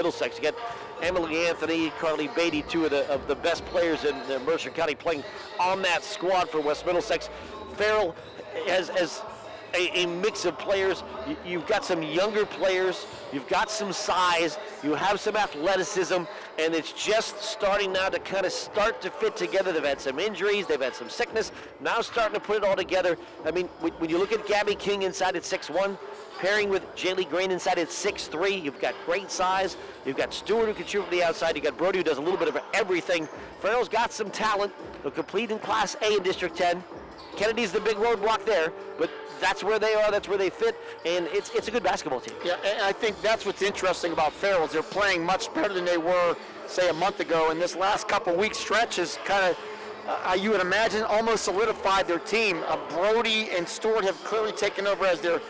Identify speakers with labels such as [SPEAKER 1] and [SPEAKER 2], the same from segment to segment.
[SPEAKER 1] Middlesex. You got Emily Anthony, Carly Beatty, two of the best players in Mercer County playing on that squad for West Middlesex. Farrell has a mix of players. You've got some younger players, you've got some size, you have some athleticism, and it's just starting now to kind of start to fit together. They've had some injuries, they've had some sickness, now starting to put it all together. I mean, when you look at Gabby King inside at 6'1", pairing with Jaylee Green inside at 6'3", you've got great size. You've got Stewart who can shoot from the outside. You've got Brody who does a little bit of everything. Farrell's got some talent. They'll compete in Class A in District 10. Kennedy's the big roadblock there, but that's where they are, that's where they fit, and it's a good basketball team.
[SPEAKER 2] Yeah, and I think that's what's interesting about Farrell is they're playing much better than they were, say, a month ago, and this last couple weeks stretch is kind of, you would imagine, almost solidified their team. Brody and Stewart have clearly taken over as the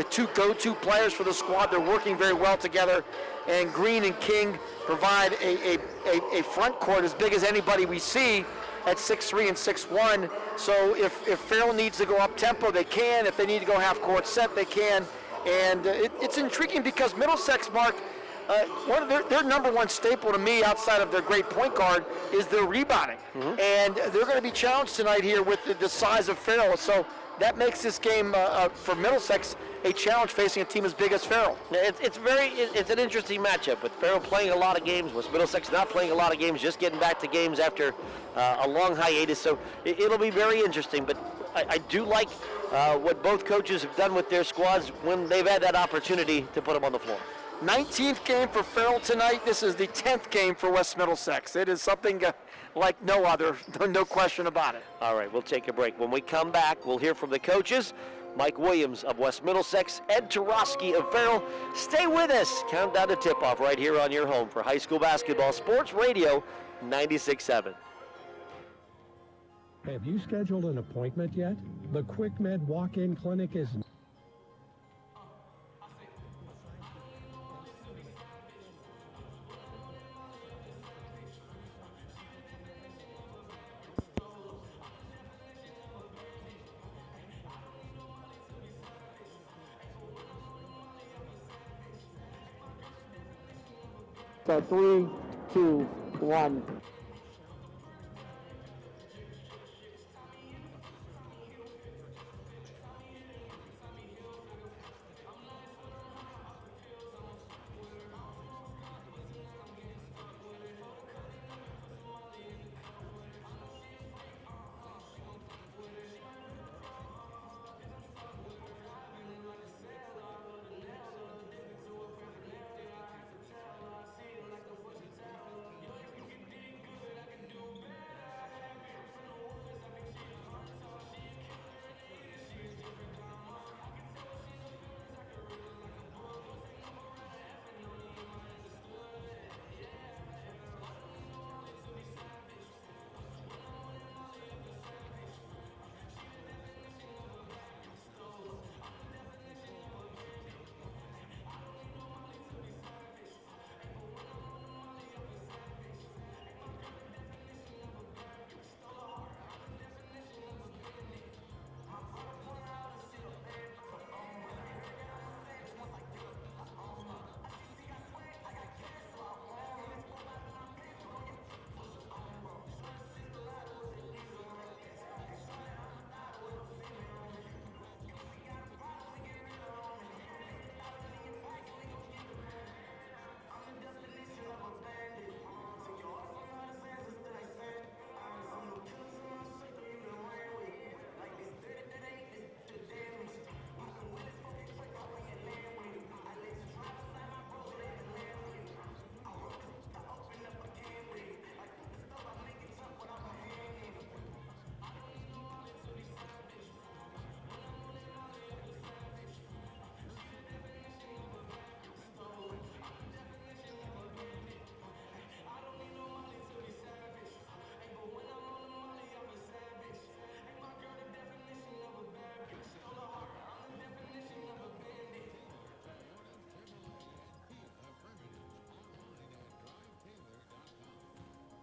[SPEAKER 2] two go-to players for the squad. They're working very well together, and Green and King provide a front court as big as anybody we see at 6'3" and 6'1". So if Farrell needs to go up tempo, they can. If they need to go half court set, they can. And it's intriguing because Middlesex, Mark, one of their number one staple to me outside of their great point guard is their rebounding. Mm-hmm. And they're going to be challenged tonight here with the size of Farrell. So that makes this game for Middlesex a challenge facing a team as big as Farrell.
[SPEAKER 1] It's an interesting matchup with Farrell playing a lot of games, with Middlesex not playing a lot of games, just getting back to games after a long hiatus. So it'll be very interesting. But I do like what both coaches have done with their squads when they've had that opportunity to put them on the floor.
[SPEAKER 2] 19th game for Farrell tonight. This is the 10th game for West Middlesex. It is something like no other, no question about it.
[SPEAKER 1] All right, we'll take a break. When we come back, we'll hear from the coaches, Mike Williams of West Middlesex, Ed Tarosky of Farrell. Stay with us. Countdown to tip-off right here on your home for high school basketball, Sports Radio 96.7.
[SPEAKER 3] Have you scheduled an appointment yet? The QuickMed Walk-In Clinic is...
[SPEAKER 2] So 3, 2, 1.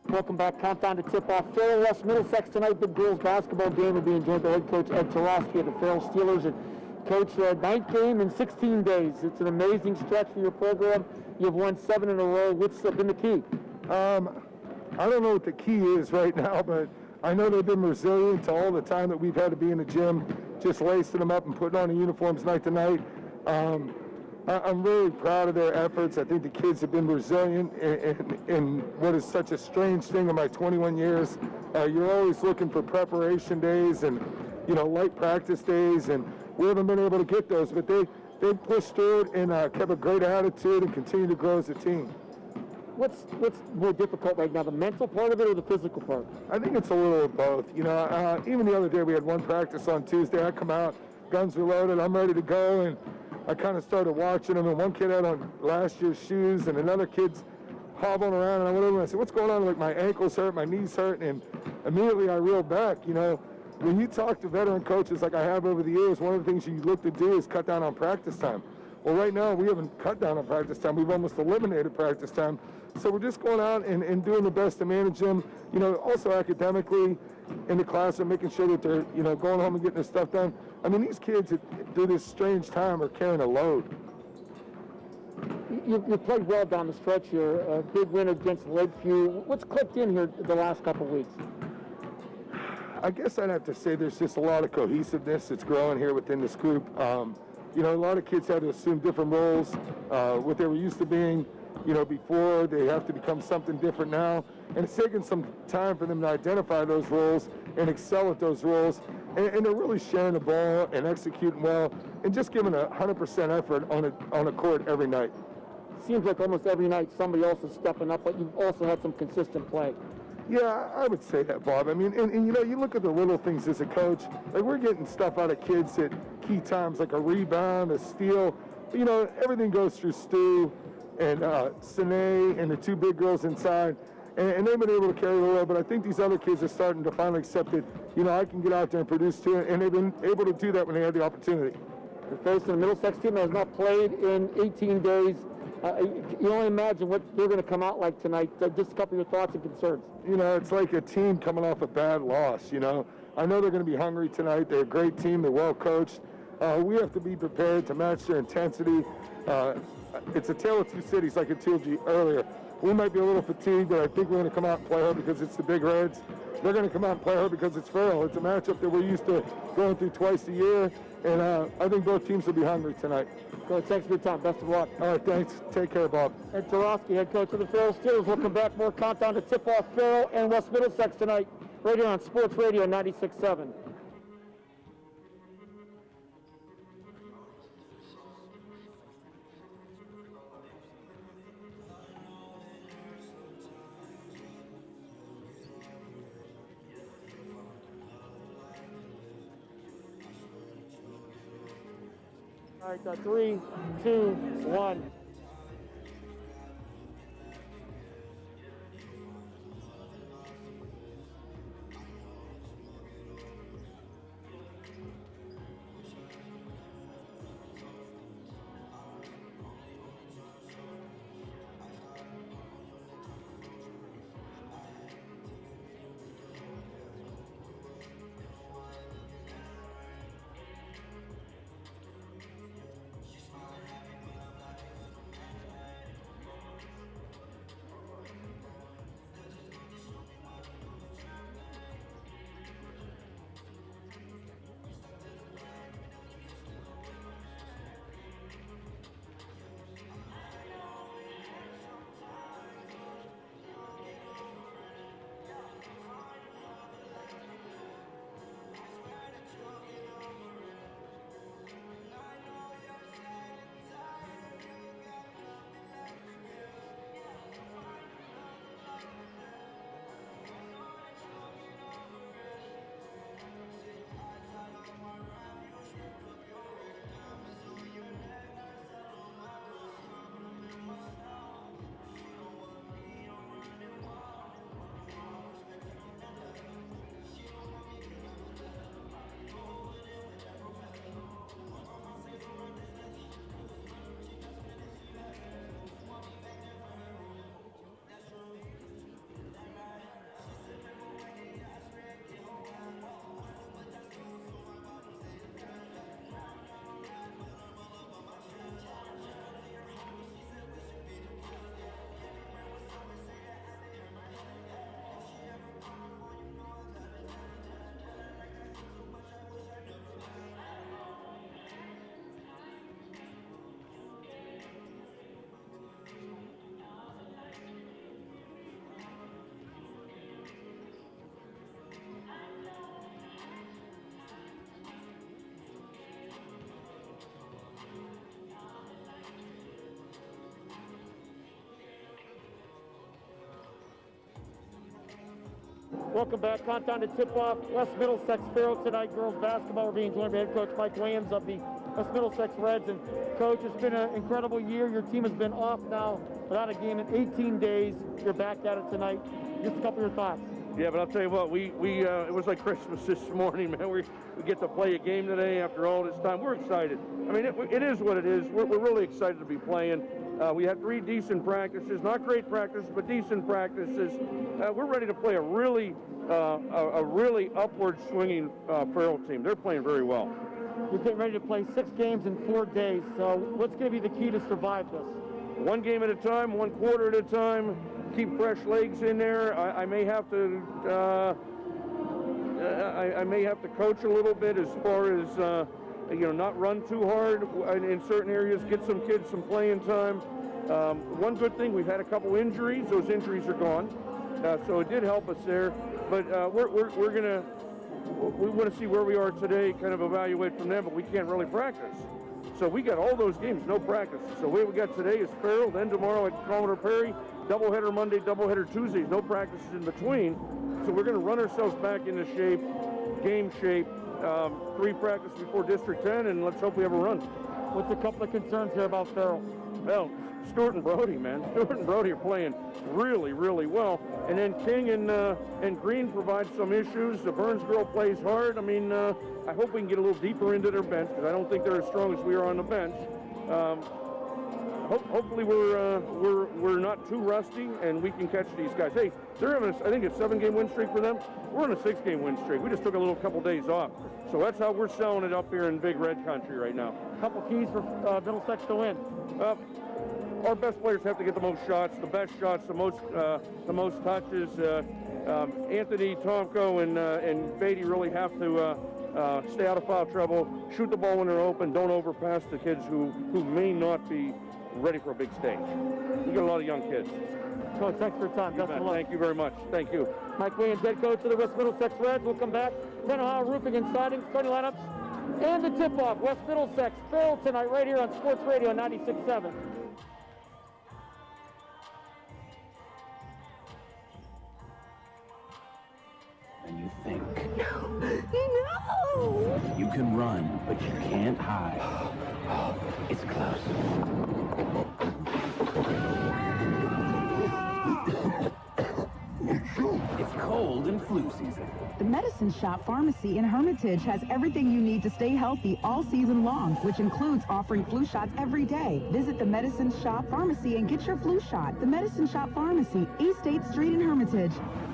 [SPEAKER 2] Welcome back. Countdown to tip-off. Farrell West Middlesex tonight. Big girls basketball game will be enjoyed by head coach Ed Tarosky of the Farrell Steelers. And coach, 9th game in 16 days. It's an amazing stretch for your program. You've won 7 in a row. What's been the key?
[SPEAKER 4] I don't know what the key is right now, but I know they've been resilient to all the time that we've had to be in the gym, just lacing them up and putting on the uniforms night to night. I'm really proud of their efforts. I think the kids have been resilient in what is such a strange thing in my 21 years. You're always looking for preparation days and, light practice days, and we haven't been able to get those, but they've pushed through it and kept a great attitude and continue to grow as a team.
[SPEAKER 2] What's more difficult right now, the mental part of it or the physical part?
[SPEAKER 4] I think it's a little of both. Even the other day we had one practice on Tuesday. I come out, guns are loaded, I'm ready to go, and I kind of started watching them, and one kid had on last year's shoes, and another kid's hobbling around, and I went over and I said, what's going on? Like, my ankles hurt, my knees hurt, and immediately I reeled back. When you talk to veteran coaches like I have over the years, one of the things you look to do is cut down on practice time. Well, right now we haven't cut down on practice time. We've almost eliminated practice time. So we're just going out and doing the best to manage them, also academically in the classroom, making sure that they're, going home and getting their stuff done. I mean, these kids through this strange time are carrying a load.
[SPEAKER 2] You played well down the stretch here. A big win against Lakeview. What's clicked in here the last couple of weeks?
[SPEAKER 4] I guess I'd have to say there's just a lot of cohesiveness that's growing here within this group. A lot of kids had to assume different roles. What they were used to being, before, they have to become something different now. And it's taken some time for them to identify those roles and excel at those roles. And they're really sharing the ball and executing well and just giving 100% effort on a court every night.
[SPEAKER 2] Seems like almost every night somebody else is stepping up, but you've also had some consistent play.
[SPEAKER 4] Yeah, I would say that, Bob. I mean, and you look at the little things as a coach. Like, we're getting stuff out of kids at key times, like a rebound, a steal. Everything goes through Stu and Sine and the two big girls inside. And they've been able to carry the load, but I think these other kids are starting to finally accept that, I can get out there and produce too, and they've been able to do that when they had the opportunity.
[SPEAKER 2] You're facing a Middlesex team that has not played in 18 days. You only imagine what they're going to come out like tonight. Just a couple of your thoughts and concerns.
[SPEAKER 4] It's like a team coming off a bad loss, I know they're going to be hungry tonight. They're a great team. They're well coached. We have to be prepared to match their intensity. It's a tale of two cities, like I told you earlier. We might be a little fatigued, but I think we're going to come out and play hard because it's the Big Reds. They're going to come out and play hard because it's Farrell. It's a matchup that we're used to going through twice a year, and I think both teams will be hungry tonight.
[SPEAKER 2] Coach, thanks for your time. Best of luck.
[SPEAKER 4] All right, thanks. Take care, Bob.
[SPEAKER 2] Ed Tarosky, head coach of the Farrell Steelers. We'll come back. More countdown to tip-off Farrell and West Middlesex tonight, right here on Sports Radio 96.7. All right, 3, 2, 1.
[SPEAKER 5] Welcome back. Countdown to tip-off. West Middlesex Farrell tonight. Girls basketball. We're being joined by head coach Mike Williams of the West Middlesex Reds. And coach, it's been an incredible year. Your team has been off now without a game in 18 days. You're back at it tonight. Just a couple of your thoughts.
[SPEAKER 6] Yeah, but I'll tell you what, it was like Christmas this morning, man. We get to play a game today after all this time. We're excited. I mean, it is what it is. We're really excited to be playing. We had 3 decent practices, not great practices, but decent practices. We're ready to play a really upward swinging Farrell team. They're playing very well.
[SPEAKER 5] You're getting ready to play 6 games in 4 days. So what's going to be the key to survive this?
[SPEAKER 6] 1 game at a time, 1 quarter at a time. Keep fresh legs in there. I may have to coach a little bit as far as not run too hard in certain areas. Get some kids some playing time. One good thing, we've had a couple injuries. Those injuries are gone, so it did help us there. But we want to see where we are today, kind of evaluate from them. But we can't really practice. So we got all those games, no practice. So what we got today is Farrell, then tomorrow at Commodore Perry, doubleheader Monday, doubleheader Tuesdays, no practices in between. So we're going to run ourselves back into shape, game shape, 3 practices before District 10, and let's hope we have a run.
[SPEAKER 5] What's a couple of concerns here about Farrell?
[SPEAKER 6] Well, Stewart and Brody, man. Stewart and Brody are playing really, really well. And then King and Green provide some issues. The Burns girl plays hard. I mean, I hope we can get a little deeper into their bench because I don't think they're as strong as we are on the bench. Hopefully we're not too rusty and we can catch these guys. Hey, they're having I think it's a 7-game win streak for them. We're on a 6-game win streak. We just took a couple days off. So that's how we're selling it up here in Big Red Country right now.
[SPEAKER 5] A couple keys for Middlesex to win.
[SPEAKER 6] Our best players have to get the most shots, the best shots, the most touches. Anthony, Tomko, and Beatty really have to stay out of foul trouble, shoot the ball when they're open, don't overpass the kids who may not be ready for a big stage. We got a lot of young kids.
[SPEAKER 5] Coach, thanks for your time. Best of luck.
[SPEAKER 6] Thank you very much. Thank you.
[SPEAKER 5] Mike Williams, head coach of the West Middlesex Reds. We'll come back. Then Ohio Roofing and Siding, starting lineups, and the tip-off. West Middlesex, Farrell tonight, right here on Sports Radio 96.7.
[SPEAKER 7] And you think.
[SPEAKER 8] No!
[SPEAKER 7] You can run, but you can't hide. It's close. It's cold and flu season.
[SPEAKER 8] The Medicine Shop Pharmacy in Hermitage has everything you need to stay healthy all season long, which includes offering flu shots every day. Visit the Medicine Shop Pharmacy and get your flu shot. The Medicine Shop Pharmacy, East 8th Street in Hermitage.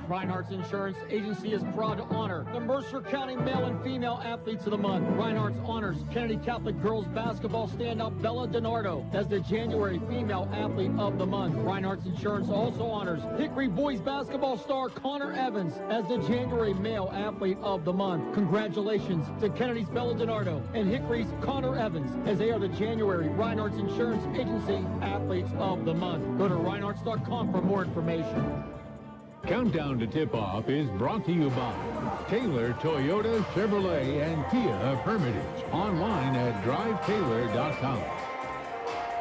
[SPEAKER 9] Reinhardt's Insurance Agency is proud to honor the Mercer County male and female athletes of the month. Reinhardt's honors Kennedy Catholic girls basketball standout Bella DiNardo as the January female athlete of the month. Reinhardt's Insurance also honors Hickory boys basketball star Connor Evans as the January male athlete of the month. Congratulations to Kennedy's Bella DiNardo and Hickory's Connor Evans as they are the January Reinhardt's Insurance Agency athletes of the month. Go to reinhardts.com for more information.
[SPEAKER 10] Countdown to Tip-Off is brought to you by Taylor Toyota, Chevrolet, and Kia of Hermitage. Online at drivetaylor.com.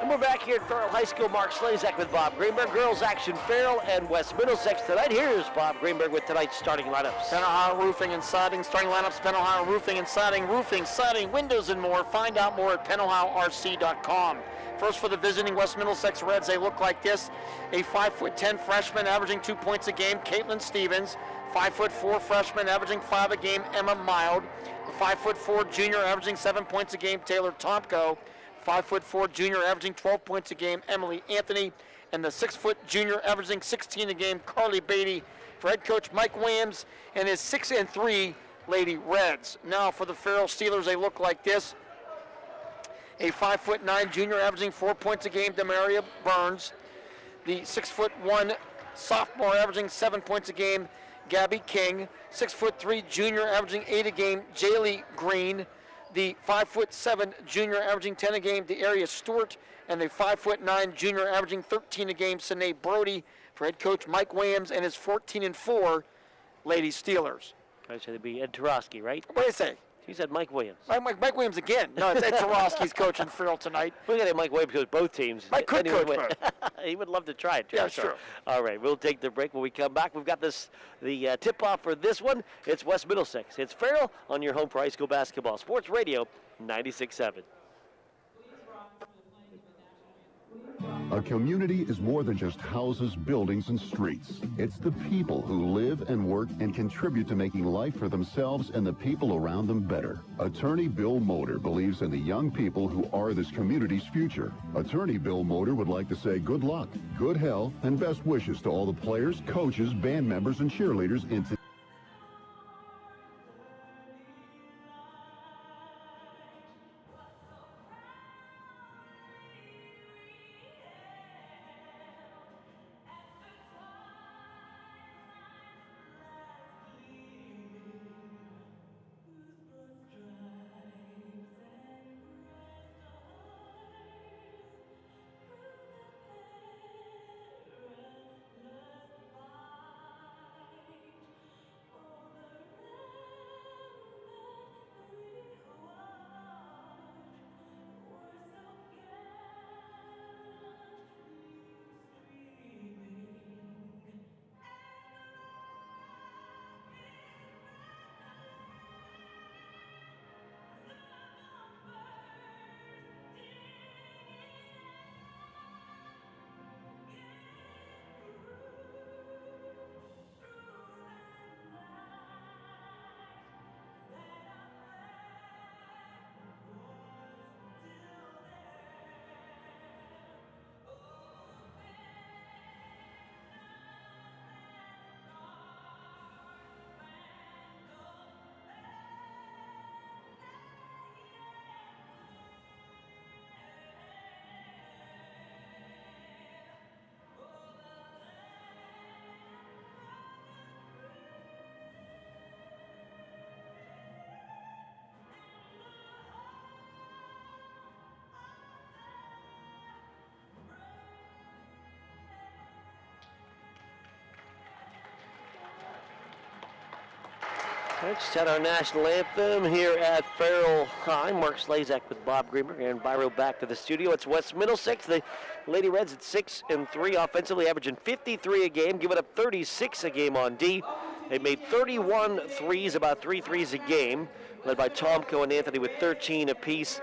[SPEAKER 1] And we're back here at Farrell High School. Mark Slazak with Bob Greenberg. Girls action, Farrell and West Middlesex tonight. Here's Bob Greenberg with tonight's starting lineups.
[SPEAKER 2] Penn Ohio Roofing and Siding, starting lineups, Penn Ohio Roofing and Siding, roofing, siding, windows, and more. Find out more at pennohiorc.com. First for the visiting West Middlesex Reds, they look like this. A 5'10" freshman averaging 2 points a game, Caitlin Stevens. 5'4" freshman averaging 5 a game, Emma Mild. A 5'4" junior averaging 7 points a game, Taylor Tomko. 5'4" junior averaging 12 points a game, Emily Anthony. And the 6' junior averaging 16 a game, Carly Beatty. For head coach Mike Williams and his 6-3 Lady Reds. Now for the Farrell Steelers, they look like this. A 5'9" junior averaging 4 points a game, Demaria Burns. The 6'1" sophomore averaging 7 points a game, Gabby King. 6'3" junior averaging 8 a game, Jaylee Green. The 5'7" junior averaging 10 a game, De'Aria Stewart. And the 5'9" junior averaging 13 a game, Sine Brody. For head coach Mike Williams and his 14-4 Lady Steelers.
[SPEAKER 1] I should be Ed Tarosky, right?
[SPEAKER 2] What do you say?
[SPEAKER 1] You said Mike Williams.
[SPEAKER 2] Mike Williams again. No, it's Tarosky's coaching Farrell tonight.
[SPEAKER 1] We're going to have Mike Williams coach both teams.
[SPEAKER 2] Mike could coach both.
[SPEAKER 1] He would love to try it, too.
[SPEAKER 2] Yeah, sure.
[SPEAKER 1] All right, we'll take the break. When we come back, we've got the tip-off for this one. It's West Middlesex. It's Farrell on your home for high school basketball. Sports Radio 96.7.
[SPEAKER 11] A community is more than just houses, buildings, and streets. It's the people who live and work and contribute to making life for themselves and the people around them better. Attorney Bill Motor believes in the young people who are this community's future. Attorney Bill Motor would like to say good luck, good health, and best wishes to all the players, coaches, band members, and cheerleaders in today's
[SPEAKER 1] Just had our national anthem here at Farrell High. Mark Slazak with Bob Greenberg and Byro back to the studio. It's West Middlesex. The Lady Reds at 6-3 offensively, averaging 53 a game, giving up 36 a game on D. They made 31 threes, about 3 threes a game, led by Tomko and Anthony with 13 apiece.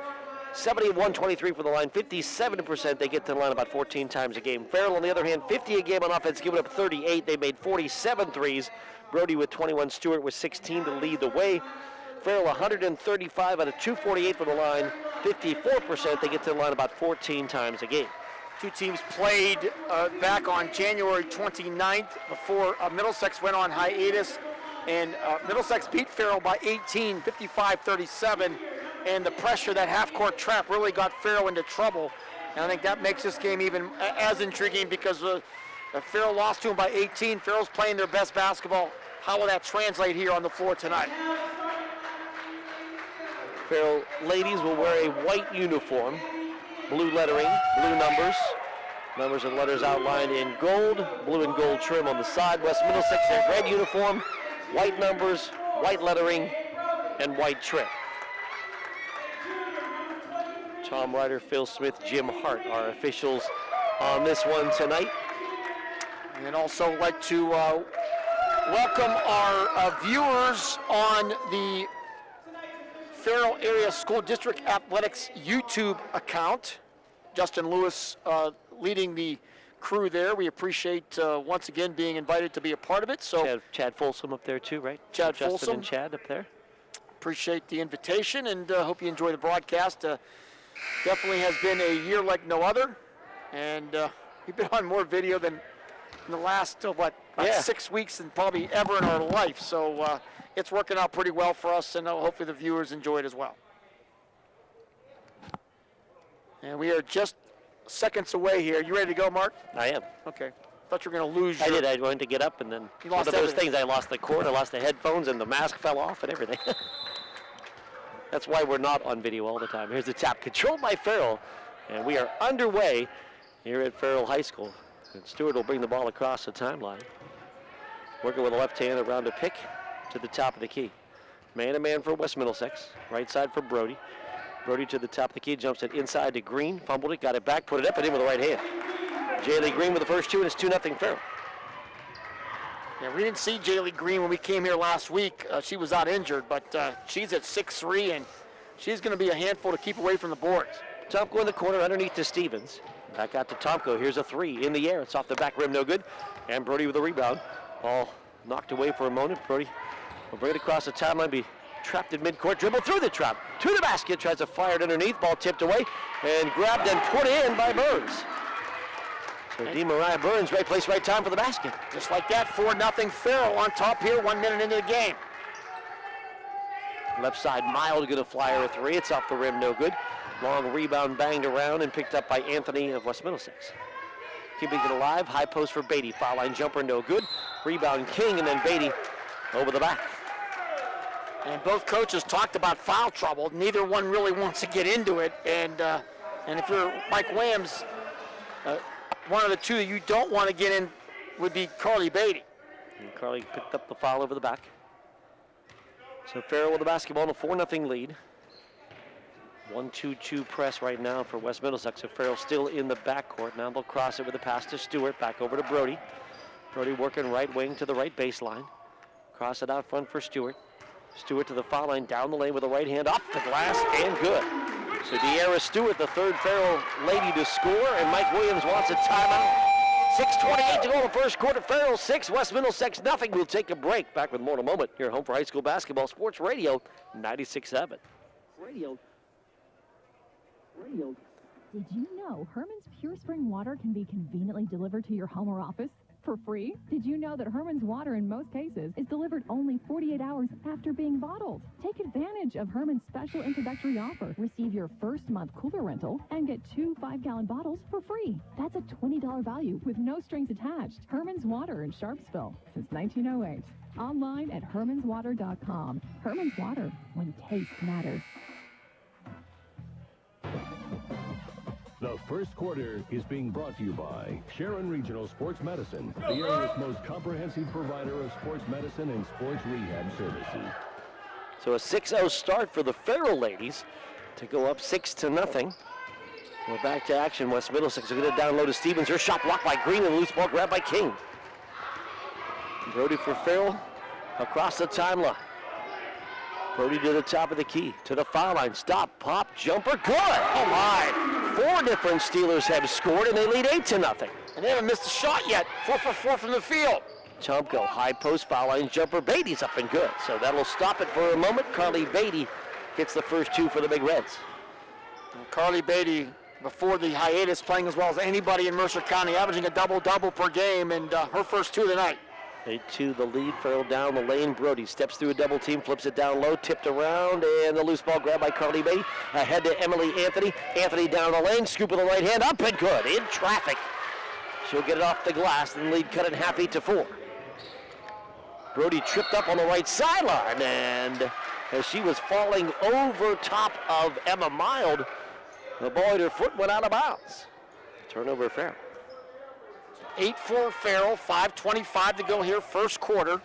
[SPEAKER 1] 70 of 123 for the line, 57% they get to the line about 14 times a game. Farrell, on the other hand, 50 a game on offense, giving up 38. They made 47 threes. Brody with 21, Stewart with 16 to lead the way. Farrell 135 out of 248 for the line, 54% they get to the line about 14 times a game.
[SPEAKER 2] Two teams played back on January 29th before Middlesex went on hiatus, and Middlesex beat Farrell by 18, 55-37, and the pressure, that half-court trap really got Farrell into trouble, and I think that makes this game even as intriguing because Farrell lost to him by 18. Farrell's playing their best basketball. How will that translate here on the floor tonight?
[SPEAKER 1] Farrell ladies will wear a white uniform, blue lettering, blue numbers. Numbers and letters outlined in gold, blue and gold trim on the side. West Middlesex, their red uniform, white numbers, white lettering, and white trim. Tom Ryder, Phil Smith, Jim Hart are officials on this one tonight.
[SPEAKER 2] And also like to welcome our viewers on the Farrell Area School District Athletics YouTube account. Justin Lewis leading the crew there. We appreciate once again being invited to be a part of it. So
[SPEAKER 1] Chad Folsom up there too, right?
[SPEAKER 2] Chad
[SPEAKER 1] Justin
[SPEAKER 2] Folsom
[SPEAKER 1] and Chad up there.
[SPEAKER 2] Appreciate the invitation and hope you enjoy the broadcast. Definitely has been a year like no other, and we've been on more video than in the last 6 weeks than probably ever in our life. So it's working out pretty well for us, and hopefully the viewers enjoy it as well. And we are just seconds away here. You ready to go, Mark?
[SPEAKER 1] I am.
[SPEAKER 2] Okay. Thought you were going to lose.
[SPEAKER 1] I did. I wanted to get up, and then one of those things. I lost the cord, I lost the headphones, and the mask fell off, and everything. That's why we're not on video all the time. Here's the tap, controlled by Farrell, and we are underway here at Farrell High School. And Stewart will bring the ball across the timeline, working with a left hand around a pick to the top of the key. Man-to-man for West Middlesex. Right side for Brody. Brody to the top of the key, jumps it inside to Green, fumbled it, got it back, put it up and in with the right hand. Jaylee Green with the first two, and it's 2-0 Farrell.
[SPEAKER 2] Yeah, we didn't see Jaylee Green when we came here last week. She was out injured, but she's at 6'3", and she's going to be a handful to keep away from the boards.
[SPEAKER 1] Tomko in the corner underneath to Stevens. Back out to Tomko. Here's a three in the air. It's off the back rim, no good. And Brody with a rebound. Ball knocked away for a moment. Brody will bring it across the timeline, be trapped in midcourt, dribble through the trap, to the basket, tries to fire it underneath, ball tipped away, and grabbed and put in by Burns. So DeMariah Burns, right place, right time for the basket.
[SPEAKER 2] Just like that, 4-0 Farrell on top here, 1 minute into the game.
[SPEAKER 1] Left side, Mild gonna flyer a three. It's off the rim, no good. Long rebound banged around and picked up by Anthony of West Middlesex. Keeping it alive, high post for Beatty. Foul line jumper, no good. Rebound King, and then Beatty over the back.
[SPEAKER 2] And both coaches talked about foul trouble. Neither one really wants to get into it. And if you're Mike Williams, one of the two that you don't want to get in would be Carly Beatty.
[SPEAKER 1] And Carly picked up the foul over the back. So Farrell with the basketball in a 4-0 lead. 1-2-2 press right now for West Middlesex. So Farrell still in the backcourt. Now they'll cross it with a pass to Stewart. Back over to Brody. Brody working right wing to the right baseline. Cross it out front for Stewart. Stewart to the foul line, down the lane with the right hand, off the glass, and good. So De'Ara Stewart, the third Farrell lady to score, and Mike Williams wants a timeout. 6:28 to go in the first quarter. Farrell 6, West Middlesex nothing. We'll take a break. Back with more in a moment here at Home for High School Basketball Sports Radio 96.7.
[SPEAKER 12] Radio. Did you know Herman's Pure Spring Water can be conveniently delivered to your home or office for free? Did you know that Herman's Water in most cases is delivered only 48 hours after being bottled? Take advantage of Herman's special introductory offer. Receive your first month cooler rental and get 2 5-gallon bottles for free. That's a $20 value with no strings attached. Herman's Water in Sharpsville since 1908. Online at hermanswater.com. Herman's Water, when taste matters.
[SPEAKER 13] The first quarter is being brought to you by Sharon Regional Sports Medicine, the area's most comprehensive provider of sports medicine and sports rehab services.
[SPEAKER 1] So a 6-0 start for the Farrell ladies to go up 6-0. We're back to action. West Middlesex will get it down low to Stevens. Her shot blocked by Green and loose ball grabbed by King. Brody for Farrell across the timeline. Brody to the top of the key, to the foul line. Stop, pop, jumper, good. Oh my. 4 different Steelers have scored and they lead 8-0.
[SPEAKER 2] And they haven't missed a shot yet. 4 for 4 from the field.
[SPEAKER 1] Tomko, high post, foul line jumper. Beatty's up and good. So that'll stop it for a moment. Carly Beatty gets the first 2 for the Big Reds.
[SPEAKER 2] And Carly Beatty, before the hiatus, playing as well as anybody in Mercer County, averaging a double-double per game, and her first 2 tonight.
[SPEAKER 1] 8-2 the lead. Farrell down the lane. Brody steps through a double team, flips it down low, tipped around, and the loose ball grabbed by Carly Beatty. Ahead to Emily Anthony. Anthony down the lane, scoop with the right hand, up and good, in traffic. She'll get it off the glass, and the lead cut in half, 8-4. Brody tripped up on the right sideline, and as she was falling over top of Emma Mild, the ball at her foot went out of bounds. Turnover Farrell.
[SPEAKER 2] 8-4 Farrell, 5:25 to go here, first quarter.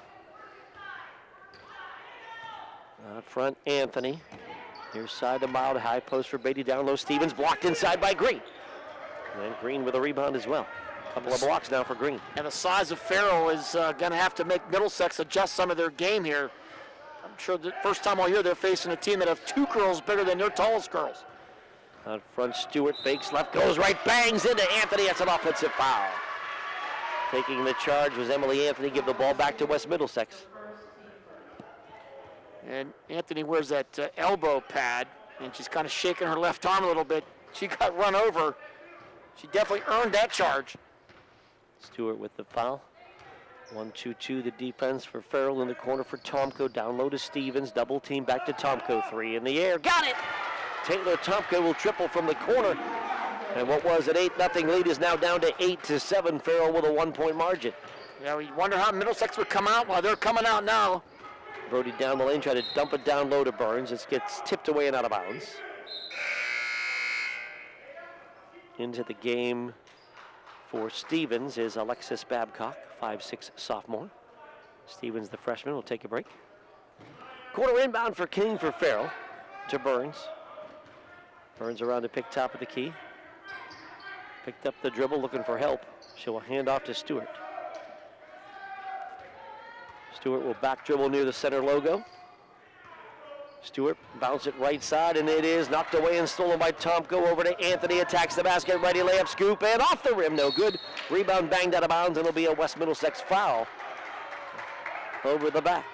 [SPEAKER 1] Out front, Anthony. Here's side to Mild, high post for Beatty, down low. Stevens blocked inside by Green. And Green with a rebound as well. Couple of blocks now for Green.
[SPEAKER 2] And the size of Farrell is going to have to make Middlesex adjust some of their game here. I'm sure the first time all year they're facing a team that have 2 girls bigger than their tallest girls.
[SPEAKER 1] Out front, Stewart fakes left, goes right, bangs into Anthony. That's an offensive foul. Taking the charge was Emily Anthony. Give the ball back to West Middlesex.
[SPEAKER 2] And Anthony wears that elbow pad, and she's kind of shaking her left arm a little bit. She got run over. She definitely earned that charge.
[SPEAKER 1] Stewart with the foul. 1-2-2 the defense for Farrell in the corner for Tomko. Down low to Stevens. Double team back to Tomko. 3 in the air. Got it! Taylor Tomko will triple from the corner. And what was an 8-0 lead is now down to 8-7. Farrell with a 1-point margin.
[SPEAKER 2] Yeah, we wonder how Middlesex would come out. Well, they're coming out now.
[SPEAKER 1] Brody down the lane, try to dump it down low to Burns. It gets tipped away and out of bounds. Into the game for Stevens is Alexis Babcock, 5'6" sophomore. Stevens, the freshman, will take a break. Corner inbound for King for Farrell to Burns. Burns around to pick top of the key. Picked up the dribble, looking for help. She will hand off to Stewart. Stewart will back dribble near the center logo. Stewart bounce it right side, and it is knocked away and stolen by Tomko. Over to Anthony, attacks the basket, ready layup, scoop, and off the rim, no good. Rebound banged out of bounds, and it'll be a West Middlesex foul over the back.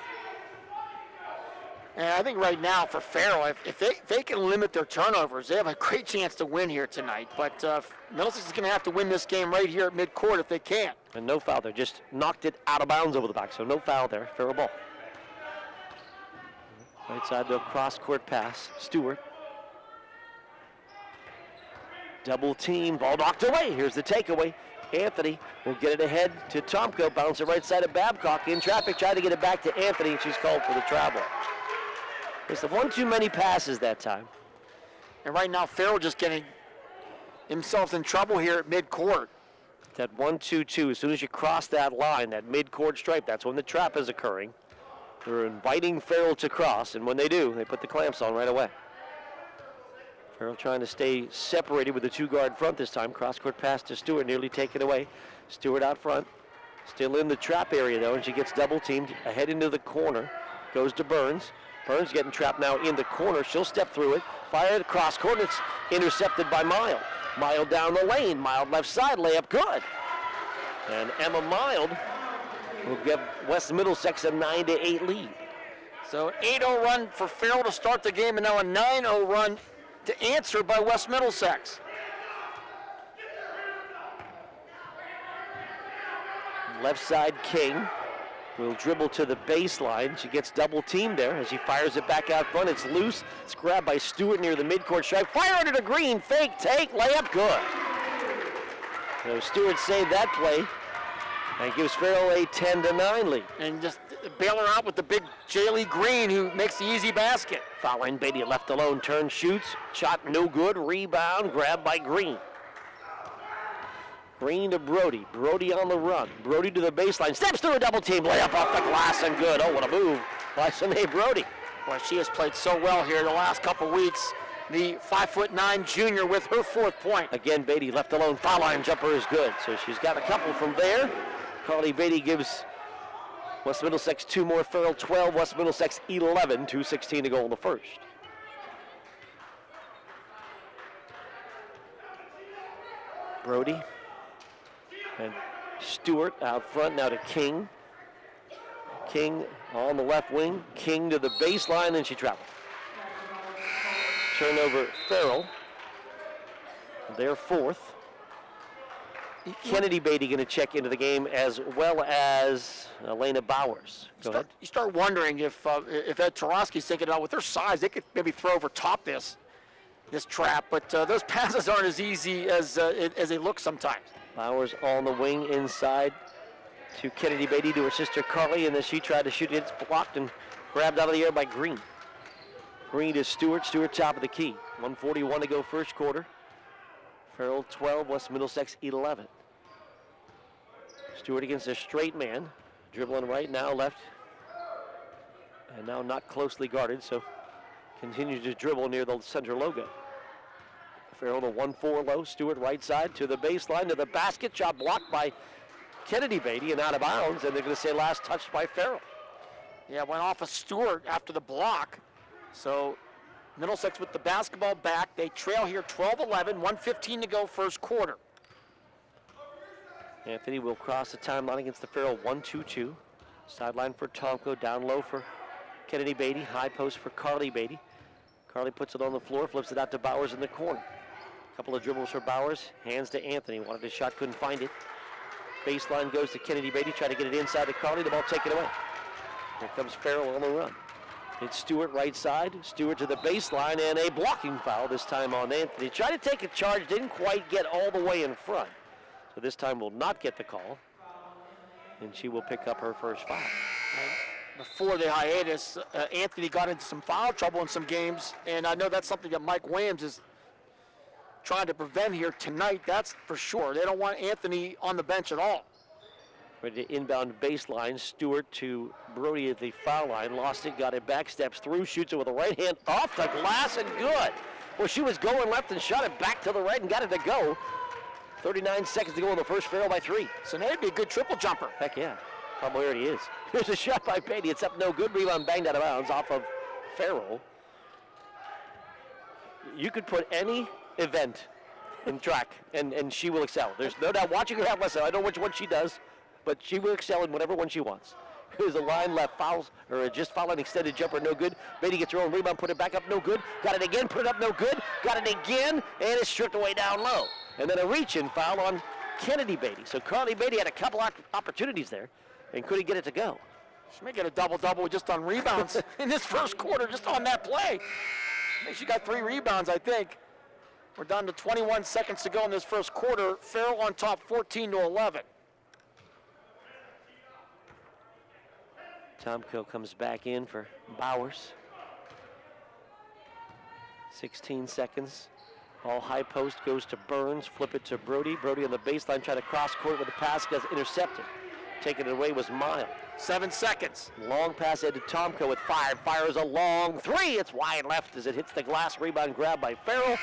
[SPEAKER 2] And I think right now for Farrell, if they can limit their turnovers, they have a great chance to win here tonight. But Middlesex is going to have to win this game right here at midcourt if they can.
[SPEAKER 1] And no foul there, just knocked it out of bounds over the back, so no foul there. Farrell ball. Right side to a cross-court pass. Stewart. Double team, ball knocked away. Here's the takeaway. Anthony will get it ahead to Tomko. Bounce it right side of Babcock. In traffic, tried to get it back to Anthony, and she's called for the travel. It's the one too many passes that time.
[SPEAKER 2] And right now, Farrell just getting himself in trouble here at midcourt.
[SPEAKER 1] That 1-2-2, as soon as you cross that line, that midcourt stripe, that's when the trap is occurring. They're inviting Farrell to cross, and when they do, they put the clamps on right away. Farrell trying to stay separated with the two-guard front this time. Cross-court pass to Stewart, nearly taken away. Stewart out front, still in the trap area, though, and she gets double-teamed. Ahead into the corner, goes to Burns. Burns getting trapped now in the corner. She'll step through it, fire the cross-court, and it's intercepted by Mild. Mild down the lane, Mild left side, layup good. And Emma Mild will give West Middlesex a 9-8 lead.
[SPEAKER 2] So an 8-0 run for Farrell to start the game, and now a 9-0 run to answer by West Middlesex.
[SPEAKER 1] Left side, King will dribble to the baseline. She gets double teamed there as she fires it back out front. It's loose. It's grabbed by Stewart near the midcourt stripe. Fire it to Green. Fake, take, layup, good. So Stewart saved that play and gives Farrell a 10-9 lead.
[SPEAKER 2] And just bail her out with the big Jaylee Green, who makes the easy basket.
[SPEAKER 1] Fouling Beatty left alone, turn, shoots, shot no good, rebound, grabbed by Green. Green to Brody. Brody on the run. Brody to the baseline. Steps through a double team. Layup off the glass and good. Oh, what a move by Sine Brody.
[SPEAKER 2] Boy, she has played so well here the last couple weeks. The 5'9" junior with her 4th point.
[SPEAKER 1] Again, Beatty left alone. Foul line jumper is good. So she's got a couple from there. Carly Beatty gives West Middlesex 2 more. Farrell 12. West Middlesex 11. 2:16 to go in the first. Brody. And Stewart out front now to King. King on the left wing. King to the baseline, and she traveled. Turnover Farrell. Their 4th. Kennedy Beatty going to check into the game, as well as Elena Bowers. Go ahead.
[SPEAKER 2] You start wondering if Ed Tarosky's thinking about with their size, they could maybe throw over top this trap, but those passes aren't as easy as they look sometimes.
[SPEAKER 1] Bowers on the wing inside to Kennedy Beatty to her sister Carly, and then she tried to shoot it. It's blocked and grabbed out of the air by Green. Green to Stewart. Stewart top of the key. 1:41 to go first quarter. Farrell 12, West Middlesex 11. Stewart against a straight man. Dribbling right now, left. And now not closely guarded, so continues to dribble near the center logo. Farrell to 1-4 low. Stewart right side to the baseline, to the basket. Shot blocked by Kennedy Beatty and out of bounds, and they're going to say last touched by Farrell.
[SPEAKER 2] Yeah, went off of Stewart after the block. So Middlesex with the basketball back. They trail here 12-11, 1:15 to go first quarter.
[SPEAKER 1] Anthony will cross the timeline against the Farrell 1-2-2. Sideline for Tomko, down low for Kennedy Beatty, high post for Carly Beatty. Carly puts it on the floor, flips it out to Bowers in the corner. Couple of dribbles for Bowers, hands to Anthony. Wanted a shot, couldn't find it. Baseline goes to Kennedy Beatty, try to get it inside to Carly, the ball taken away. Here comes Farrell on the run. It's Stewart right side, Stewart to the baseline, and a blocking foul this time on Anthony. Tried to take a charge, didn't quite get all the way in front. So this time will not get the call, and she will pick up her first foul.
[SPEAKER 2] Before the hiatus, Anthony got into some foul trouble in some games, and I know that's something that Mike Williams is trying to prevent here tonight, that's for sure. They don't want Anthony on the bench at all.
[SPEAKER 1] Ready to inbound baseline. Stewart to Brody at the foul line. Lost it, got it back, steps through, shoots it with the right hand off the glass and good. Well, she was going left and shot it back to the right and got it to go. 39 seconds to go in the first. Farrell by 3.
[SPEAKER 2] So now it'd be a good triple jumper.
[SPEAKER 1] Heck yeah. Probably already is. Here's a shot by Beatty. It's up no good. Rebound banged out of bounds off of Farrell. You could put any event in track and she will excel. There's no doubt. Watching her have lesson. I don't know which one she does, but she will excel in whatever one she wants. Here's a line left, fouls, or just foul, an extended jumper, no good. Beatty gets her own rebound, put it back up, no good. Got it again, put it up, no good. Got it again, and it's stripped away down low. And then a reach-in foul on Kennedy Beatty. So Carly Beatty had a couple opportunities there and couldn't get it to go.
[SPEAKER 2] She may get a double-double just on rebounds in this first quarter, just on that play. I think she got 3 rebounds, I think. We're down to 21 seconds to go in this first quarter. Farrell on top, 14-11.
[SPEAKER 1] Tomko comes back in for Bowers. 16 seconds. All high post goes to Burns. Flip it to Brody. Brody on the baseline, trying to cross court with a pass, gets intercepted. Taking it away was Mild.
[SPEAKER 2] 7 seconds.
[SPEAKER 1] Long pass ahead to Tomko with 5. Fires a long 3. It's wide left as it hits the glass. Rebound grab by Farrell.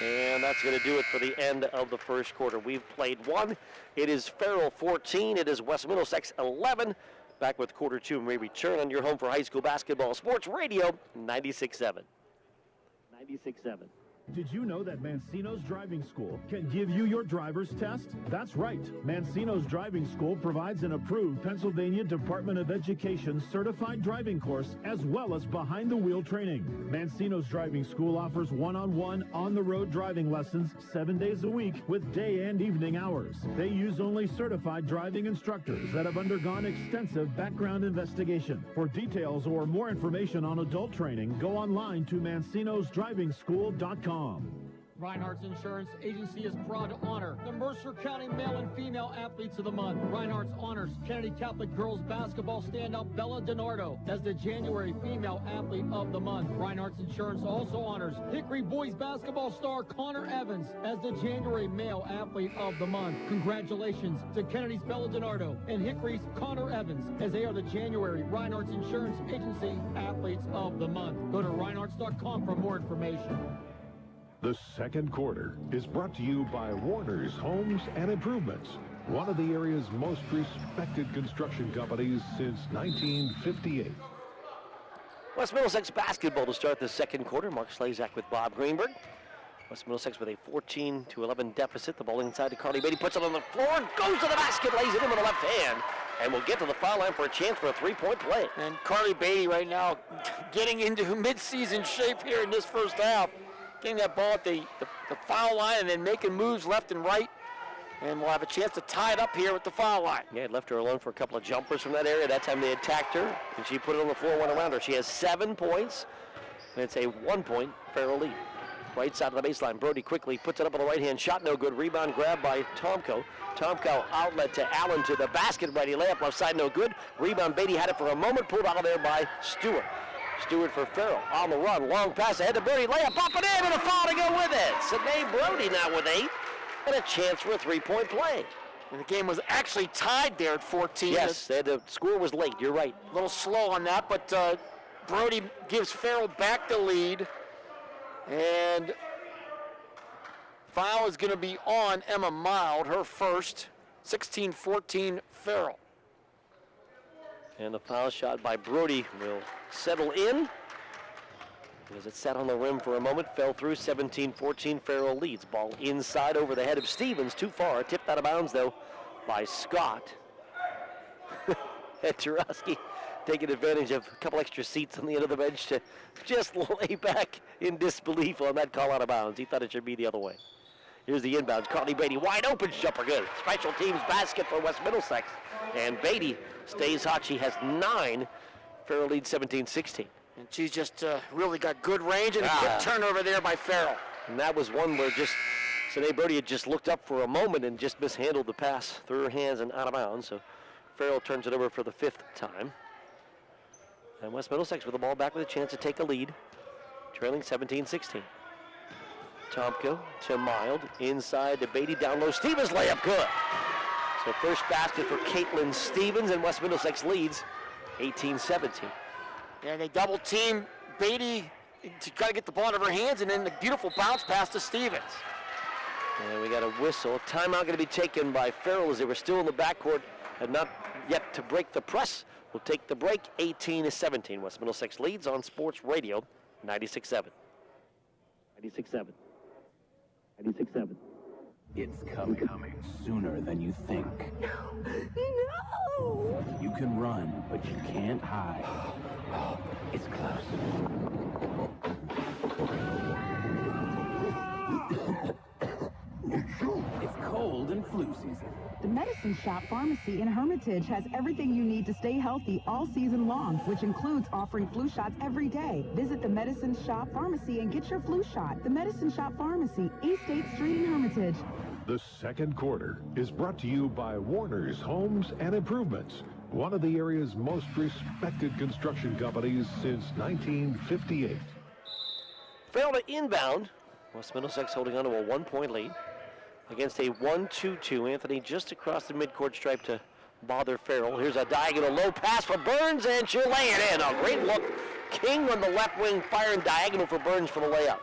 [SPEAKER 1] And that's going to do it for the end of the first quarter. We've played 1. It is Farrell 14. It is West Middlesex 11. Back with quarter 2 and we return on your home for high school basketball sports radio 96.7. 96.7.
[SPEAKER 14] Did you know that Mancino's Driving School can give you your driver's test? That's right. Mancino's Driving School provides an approved Pennsylvania Department of Education certified driving course as well as behind-the-wheel training. Mancino's Driving School offers one-on-one, on-the-road driving lessons 7 days a week with day and evening hours. They use only certified driving instructors that have undergone extensive background investigation. For details or more information on adult training, go online to mancinosdrivingschool.com.
[SPEAKER 9] Reinhardt's Insurance Agency is proud to honor the Mercer County Male and Female Athletes of the Month. Reinhardt's honors Kennedy Catholic Girls Basketball standout Bella DiNardo as the January Female Athlete of the Month. Reinhardt's Insurance also honors Hickory Boys Basketball star Connor Evans as the January Male Athlete of the Month. Congratulations to Kennedy's Bella DiNardo and Hickory's Connor Evans as they are the January Reinhardt's Insurance Agency Athletes of the Month. Go to reinhardts.com for more information.
[SPEAKER 13] The second quarter is brought to you by Warner's Homes and Improvements, one of the area's most respected construction companies since 1958.
[SPEAKER 1] West Middlesex basketball to start the second quarter. Mark Slazak with Bob Greenberg. West Middlesex with a 14-11 deficit. The ball inside to Carly Beatty, puts it on the floor, goes to the basket, lays it in with the left hand, and will get to the foul line for a chance for a 3-point play.
[SPEAKER 2] And Carly Beatty right now getting into midseason shape here in this first half. Getting that ball at the foul line and then making moves left and right. And we'll have a chance to tie it up here with the foul line.
[SPEAKER 1] Yeah, it left her alone for a couple of jumpers from that area. That time they attacked her, and she put it on the floor, went around her. She has 7 points, and it's a 1-point Farrell lead. Right side of the baseline, Brody quickly puts it up on the right hand, shot no good. Rebound grab by Tomko. Tomko outlet to Allen to the basket, righty layup, left side no good. Rebound, Beatty had it for a moment, pulled out of there by Stewart. Stewart for Farrell, on the run, long pass ahead to Brody, layup up and in, and a foul to go with it. Sidney Brody now with 8, and a chance for a 3-point play.
[SPEAKER 2] And the game was actually tied there at 14.
[SPEAKER 1] Yes, the score was late, you're right.
[SPEAKER 2] A little slow on that, but Brody gives Farrell back the lead. And foul is going to be on Emma Mild, her first, 16-14 Farrell.
[SPEAKER 1] And the foul shot by Brody will settle in. As it sat on the rim for a moment, fell through. 17-14, Farrell leads. Ball inside over the head of Stevens, too far. Tipped out of bounds, though, by Scott. And Tarosky taking advantage of a couple extra seats on the end of the bench to just lay back in disbelief on that call out of bounds. He thought it should be the other way. Here's the inbound. Carly Beatty, wide open jumper, good. Special teams basket for West Middlesex. And Beatty stays hot. She has 9. Farrell leads 17-16.
[SPEAKER 2] And she's just really got good range and a quick turnover there by Farrell.
[SPEAKER 1] And that was one where just Sidney Brody had just looked up for a moment and just mishandled the pass through her hands and out of bounds. So Farrell turns it over for the 5th time. And West Middlesex with the ball back with a chance to take a lead, trailing 17-16. Tomko to Mild, inside to Beatty, down low. Stevens layup, good. So first basket for Caitlin Stevens, and West Middlesex leads 18-17.
[SPEAKER 2] And they double team Beatty to try to get the ball out of her hands, and then the beautiful bounce pass to Stevens.
[SPEAKER 1] And we got a whistle. Timeout going to be taken by Farrell as they were still in the backcourt and not yet to break the press. We'll take the break. 18-17. West Middlesex leads on Sports Radio 96.7. 96.7. 96.7.
[SPEAKER 7] It's coming sooner than you think. No! You can run, but you can't hide. It's close. It's cold and flu season.
[SPEAKER 8] The Medicine Shop Pharmacy in Hermitage has everything you need to stay healthy all season long, which includes offering flu shots every day. Visit the Medicine Shop Pharmacy and get your flu shot. The Medicine Shop Pharmacy, East 8th Street in Hermitage.
[SPEAKER 10] The second quarter is brought to you by Warner's Homes and Improvements, one of the area's most respected construction companies since 1958.
[SPEAKER 1] Farrell to inbound. West Middlesex holding on to a 1-point lead against a 1-2-2. Anthony just across the midcourt stripe to bother Farrell. Here's a diagonal low pass for Burns, and she'll lay it in. A great look. King on the left wing firing diagonal for Burns for the layup.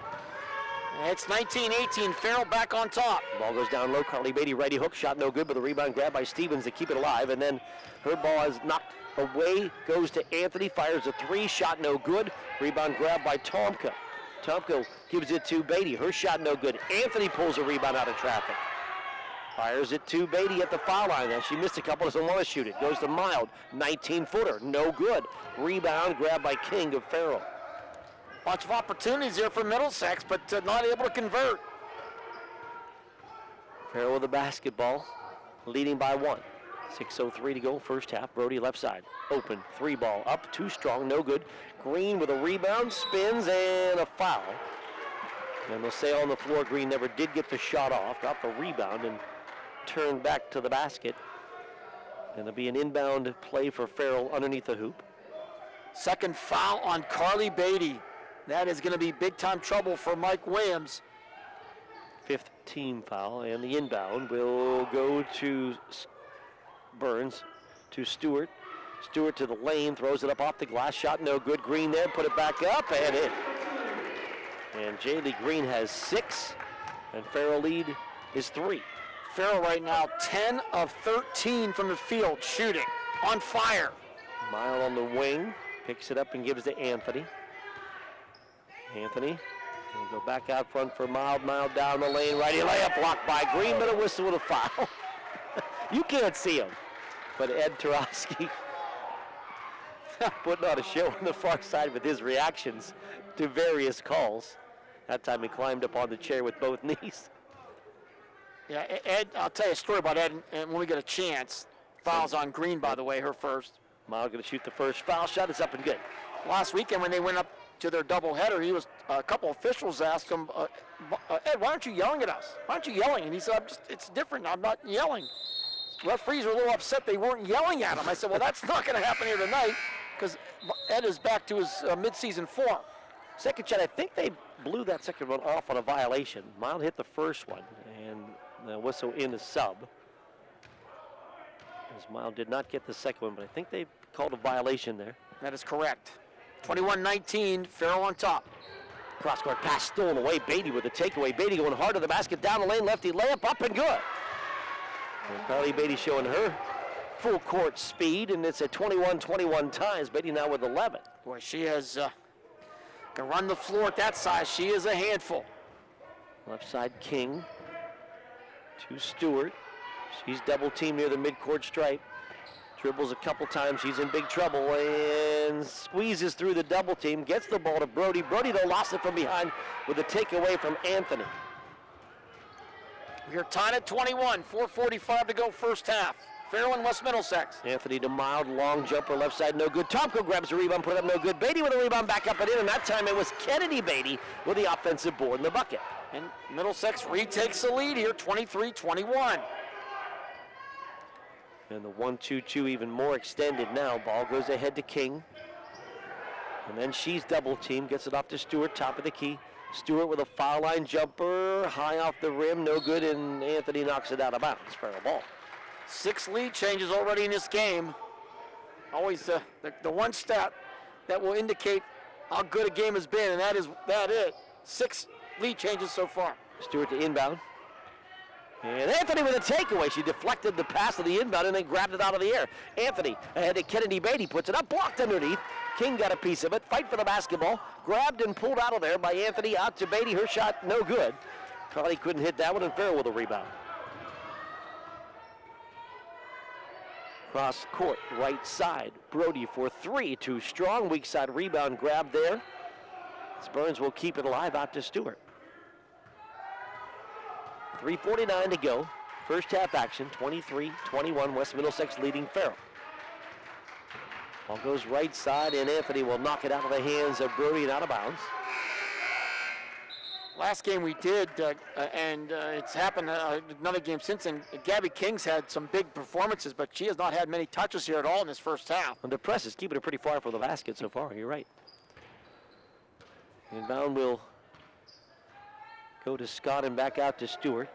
[SPEAKER 2] It's 19-18. Farrell back on top.
[SPEAKER 1] Ball goes down low. Carly Beatty righty hook shot no good, but the rebound grab by Stevens to keep it alive. And then her ball is knocked away. Goes to Anthony. Fires a three. Shot no good. Rebound grab by Tomka. Tomka gives it to Beatty. Her shot no good. Anthony pulls a rebound out of traffic. Fires it to Beatty at the foul line. Now she missed a couple, doesn't want to shoot it. Goes to Mild. 19-footer. No good. Rebound grab by King of Farrell.
[SPEAKER 2] Bunch of opportunities there for Middlesex, but not able to convert.
[SPEAKER 1] Farrell with the basketball, leading by 1. 6:03 to go, first half. Brody left side. Open, three ball, up, too strong, no good. Green with a rebound, spins, and a foul. And they'll say on the floor, Green never did get the shot off, got the rebound, and turned back to the basket. And it'll be an inbound play for Farrell underneath the hoop.
[SPEAKER 2] Second foul on Carly Beatty. That is going to be big-time trouble for Mike Williams.
[SPEAKER 1] Fifth team foul, and the inbound will go to Burns, to Stewart. Stewart to the lane, throws it up off the glass, shot no good. Green there, put it back up, and in. And Jaylee Green has 6, and Farrell lead is 3.
[SPEAKER 2] Farrell right now 10 of 13 from the field, shooting, on fire.
[SPEAKER 1] Mile on the wing, picks it up and gives to Anthony. Anthony will go back out front for Mild down the lane, righty layup blocked by Green, but a whistle with a foul. You can't see him, but Ed Tarosky putting on a show on the far side with his reactions to various calls. That time he climbed up on the chair with both knees.
[SPEAKER 2] Yeah, Ed, I'll tell you a story about Ed and when we get a chance. Fouls on Green, by the way, her first.
[SPEAKER 1] Mild going to shoot the first foul shot. It's up and good.
[SPEAKER 2] Last weekend when they went up to their doubleheader, a couple officials asked him, Ed, why aren't you yelling at us? Why aren't you yelling? And he said, it's different. I'm not yelling. Referees were a little upset they weren't yelling at him. I said, well, that's not going to happen here tonight because Ed is back to his midseason form.
[SPEAKER 1] Second shot, I think they blew that second one off on a violation. Mild hit the first one, and the whistle in the sub. As Mild did not get the second one, but I think they called a violation there.
[SPEAKER 2] That is correct. 21-19, Farrell on top.
[SPEAKER 1] Cross-court pass stolen away. Beatty with the takeaway. Beatty going hard to the basket, down the lane, lefty layup, up and good. And Carly Beatty showing her full court speed, and it's at 21-21 ties. Beatty now with 11.
[SPEAKER 2] Boy, she has can run the floor at that size. She is a handful.
[SPEAKER 1] Left side King to Stewart. She's double teamed near the midcourt stripe. Dribbles a couple times, she's in big trouble and squeezes through the double team, gets the ball to Brody. Brody though lost it from behind with a takeaway from Anthony.
[SPEAKER 2] We're tied at 21, 4:45 to go first half. Farrell and West Middlesex.
[SPEAKER 1] Anthony to Mild, long jumper left side, no good. Tomko grabs the rebound, put it up, no good. Beatty with a rebound, back up and in, and that time it was Kennedy Beatty with the offensive board in the bucket.
[SPEAKER 2] And Middlesex retakes the lead here, 23-21.
[SPEAKER 1] And the 1-2-2 even more extended now. Ball goes ahead to King. And then she's double teamed, gets it off to Stewart, top of the key. Stewart with a foul line jumper, high off the rim, no good, and Anthony knocks it out of bounds. Farrell ball.
[SPEAKER 2] 6 lead changes already in this game. Always the one stat that will indicate how good a game has been, and that is 6 lead changes so far.
[SPEAKER 1] Stewart to inbound. And Anthony with a takeaway. She deflected the pass to the inbound and then grabbed it out of the air. Anthony ahead to Kennedy Beatty, puts it up, blocked underneath. King got a piece of it, fight for the basketball, grabbed and pulled out of there by Anthony, out to Beatty. Her shot no good. Carly couldn't hit that one, and Farrell with a rebound. Cross court, right side. Brody for 3, too strong. Weak side rebound grab there. As Burns will keep it alive out to Stewart. 3:49 to go. First half action, 23-21. West Middlesex leading Farrell. Ball goes right side, and Anthony will knock it out of the hands of Brody and out of bounds.
[SPEAKER 2] Last game we did, and it's happened another game since then. Gabby King's had some big performances, but she has not had many touches here at all in this first half.
[SPEAKER 1] And the press is keeping it pretty far from the basket so far. You're right. Inbound will go to Scott and back out to Stewart.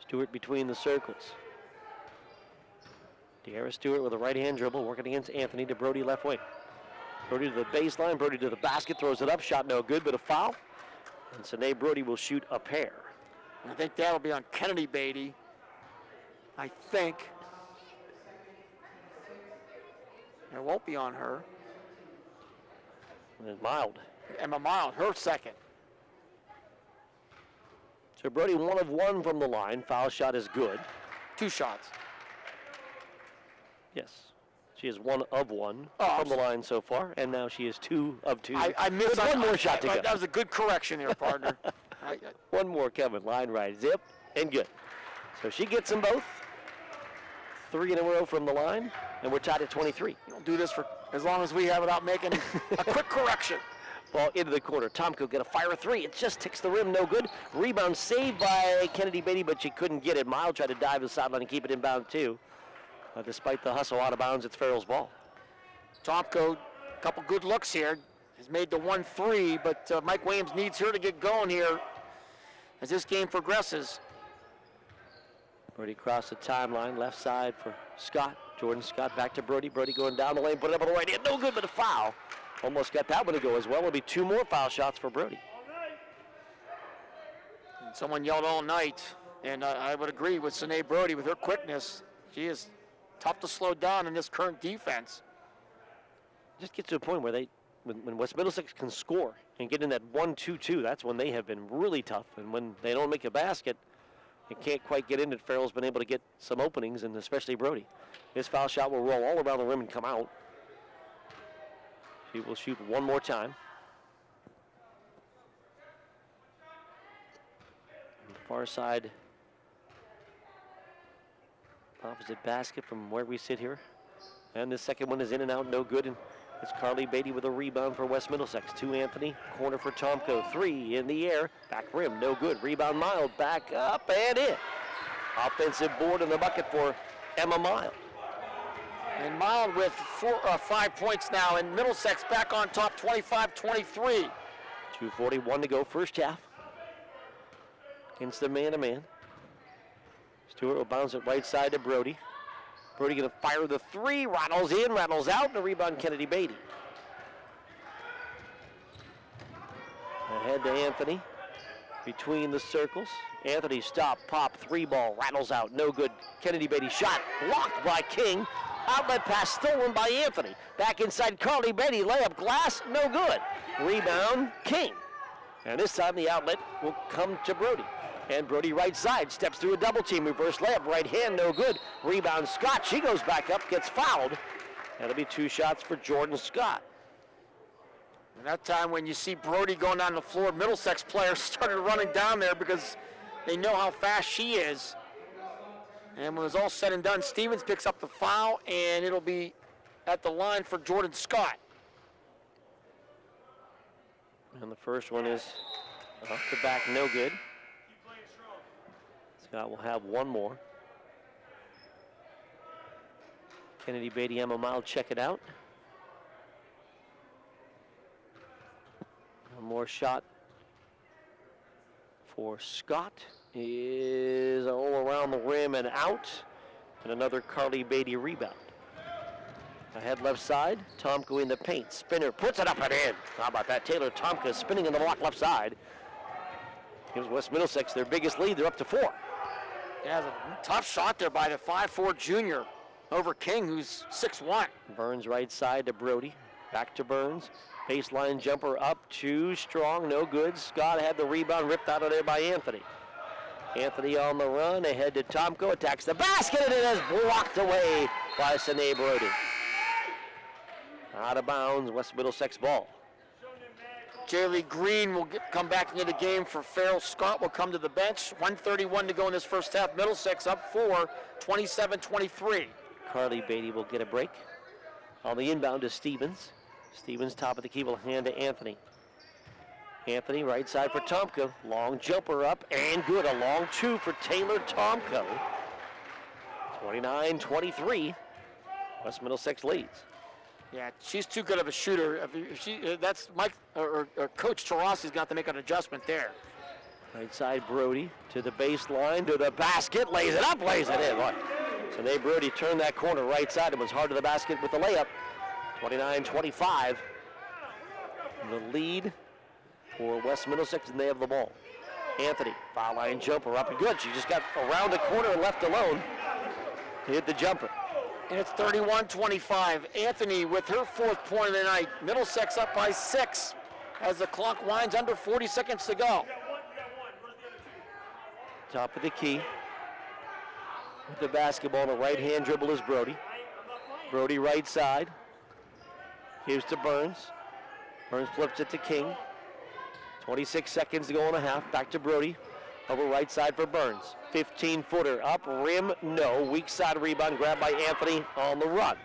[SPEAKER 1] Stewart between the circles. De'Ara Stewart with a right-hand dribble, working against Anthony to Brody left wing. Brody to the baseline, Brody to the basket, throws it up, shot no good, but a foul. And Sine Brody will shoot a pair.
[SPEAKER 2] I think that'll be on Kennedy Beatty. I think. It won't be on her.
[SPEAKER 1] And Mild.
[SPEAKER 2] Emma Mild, her second.
[SPEAKER 1] So Brody 1 of 1 from the line. Foul shot is good.
[SPEAKER 2] 2 shots.
[SPEAKER 1] Yes. She is 1 of 1
[SPEAKER 2] Oh,
[SPEAKER 1] from the line so far, and now she is 2 of 2.
[SPEAKER 2] I missed
[SPEAKER 1] with one more shot to go.
[SPEAKER 2] That was a good correction there, partner.
[SPEAKER 1] One more coming. Line right. Zip and good. So she gets them both. 3 in a row from the line, and we're tied at 23.
[SPEAKER 2] You don't do this for as long as we have without making a quick correction.
[SPEAKER 1] Ball into the corner. Tomko get a fire 3. It just ticks the rim. No good. Rebound saved by Kennedy Beatty, but she couldn't get it. Mild tried to dive to the sideline and keep it inbound too. Despite the hustle out of bounds, it's Farrell's ball.
[SPEAKER 2] Tomko, a couple good looks here. Has made the 1-3, but Mike Williams needs her to get going here as this game progresses.
[SPEAKER 1] Brody crossed the timeline, left side for Scott. Jordan Scott back to Brody. Brody going down the lane, put it up on the right hand. No good, but a foul. Almost got that one to go as well. It'll be 2 more foul shots for Brody.
[SPEAKER 2] And someone yelled all night, and I would agree with Sine Brody with her quickness. She is tough to slow down in this current defense.
[SPEAKER 1] Just gets to a point where when West Middlesex can score and get in that 1-2-2, that's when they have been really tough. And when they don't make a basket, and can't quite get in it, Farrell's been able to get some openings, and especially Brody. His foul shot will roll all around the rim and come out. She will shoot 1 more time. Far side, opposite basket from where we sit here. And the second one is in and out, no good. And it's Carly Beatty with a rebound for West Middlesex. 2 Anthony, corner for Tomko. 3 in the air, back rim, no good. Rebound Mild, back up and in. Offensive board in the bucket for Emma Mild.
[SPEAKER 2] And Mild with 5 points now, and Middlesex back on top, 25-23.
[SPEAKER 1] 2:41 to go, first half. Against the man-to-man. Stewart will bounce it right side to Brody. Brody gonna fire the 3, rattles in, rattles out, and a rebound Kennedy Beatty. Ahead to Anthony, between the circles. Anthony stop, pop, 3 ball, rattles out, no good. Kennedy Beatty shot, blocked by King. Outlet pass stolen by Anthony. Back inside Carly Beatty, layup glass, no good. Rebound, King. And this time the outlet will come to Brody. And Brody right side, steps through a double team, reverse layup, right hand, no good. Rebound Scott, she goes back up, gets fouled. That'll be 2 shots for Jordan Scott.
[SPEAKER 2] And that time when you see Brody going down the floor, Middlesex players started running down there because they know how fast she is. And when it was all said and done, Stevens picks up the foul, and it'll be at the line for Jordan Scott.
[SPEAKER 1] And the first one is off the back, no good. Scott will have 1 more. Kennedy Beatty, Emma Mild, check it out. 1 more shot for Scott. Is all around the rim and out. And another Carly Beatty rebound. Ahead left side, Tomko in the paint. Spinner puts it up and in. How about that? Taylor Tomko spinning in the block left side. Gives West Middlesex their biggest lead. They're up to 4.
[SPEAKER 2] Yeah, a tough shot there by the 5'4" junior over King, who's 6'1".
[SPEAKER 1] Burns right side to Brody. Back to Burns. Baseline jumper up, too strong, no good. Scott had the rebound ripped out of there by Anthony. Anthony on the run, ahead to Tomko, attacks the basket, and it is blocked away by Sine Brody. Out of bounds, West Middlesex ball.
[SPEAKER 2] Jaylee Green will come back into the game for Farrell. Scott will come to the bench. 1:31 to go in this first half. Middlesex up 4, 27-23.
[SPEAKER 1] Carly Beatty will get a break. On the inbound to Stevens. Stevens top of the key will hand to Anthony. Anthony right side for Tomko. Long jumper up and good. A long 2 for Taylor Tomko. 29-23. West Middlesex leads.
[SPEAKER 2] Yeah, she's too good of a shooter. That's Mike or Coach Tarosky's got to make an adjustment there.
[SPEAKER 1] Right side Brody to the baseline, to the basket, lays it up, lays it in. Look. So Nate Brody turned that corner right side and was hard to the basket with the layup. 29-25. The lead for West Middlesex, and they have the ball. Anthony, foul line jumper up and good. She just got around the corner and left alone to hit the jumper.
[SPEAKER 2] And it's 31-25. Anthony with her 4th point of the night. Middlesex up by 6 as the clock winds under 40 seconds to go.
[SPEAKER 1] Top of the key. With the basketball on the right-hand dribble is Brody. Brody right side. Gives to Burns. Burns flips it to King. 26 seconds to go in a half. Back to Brody. Over right side for Burns. 15-footer up, rim, no. Weak side rebound grabbed by Anthony on the run.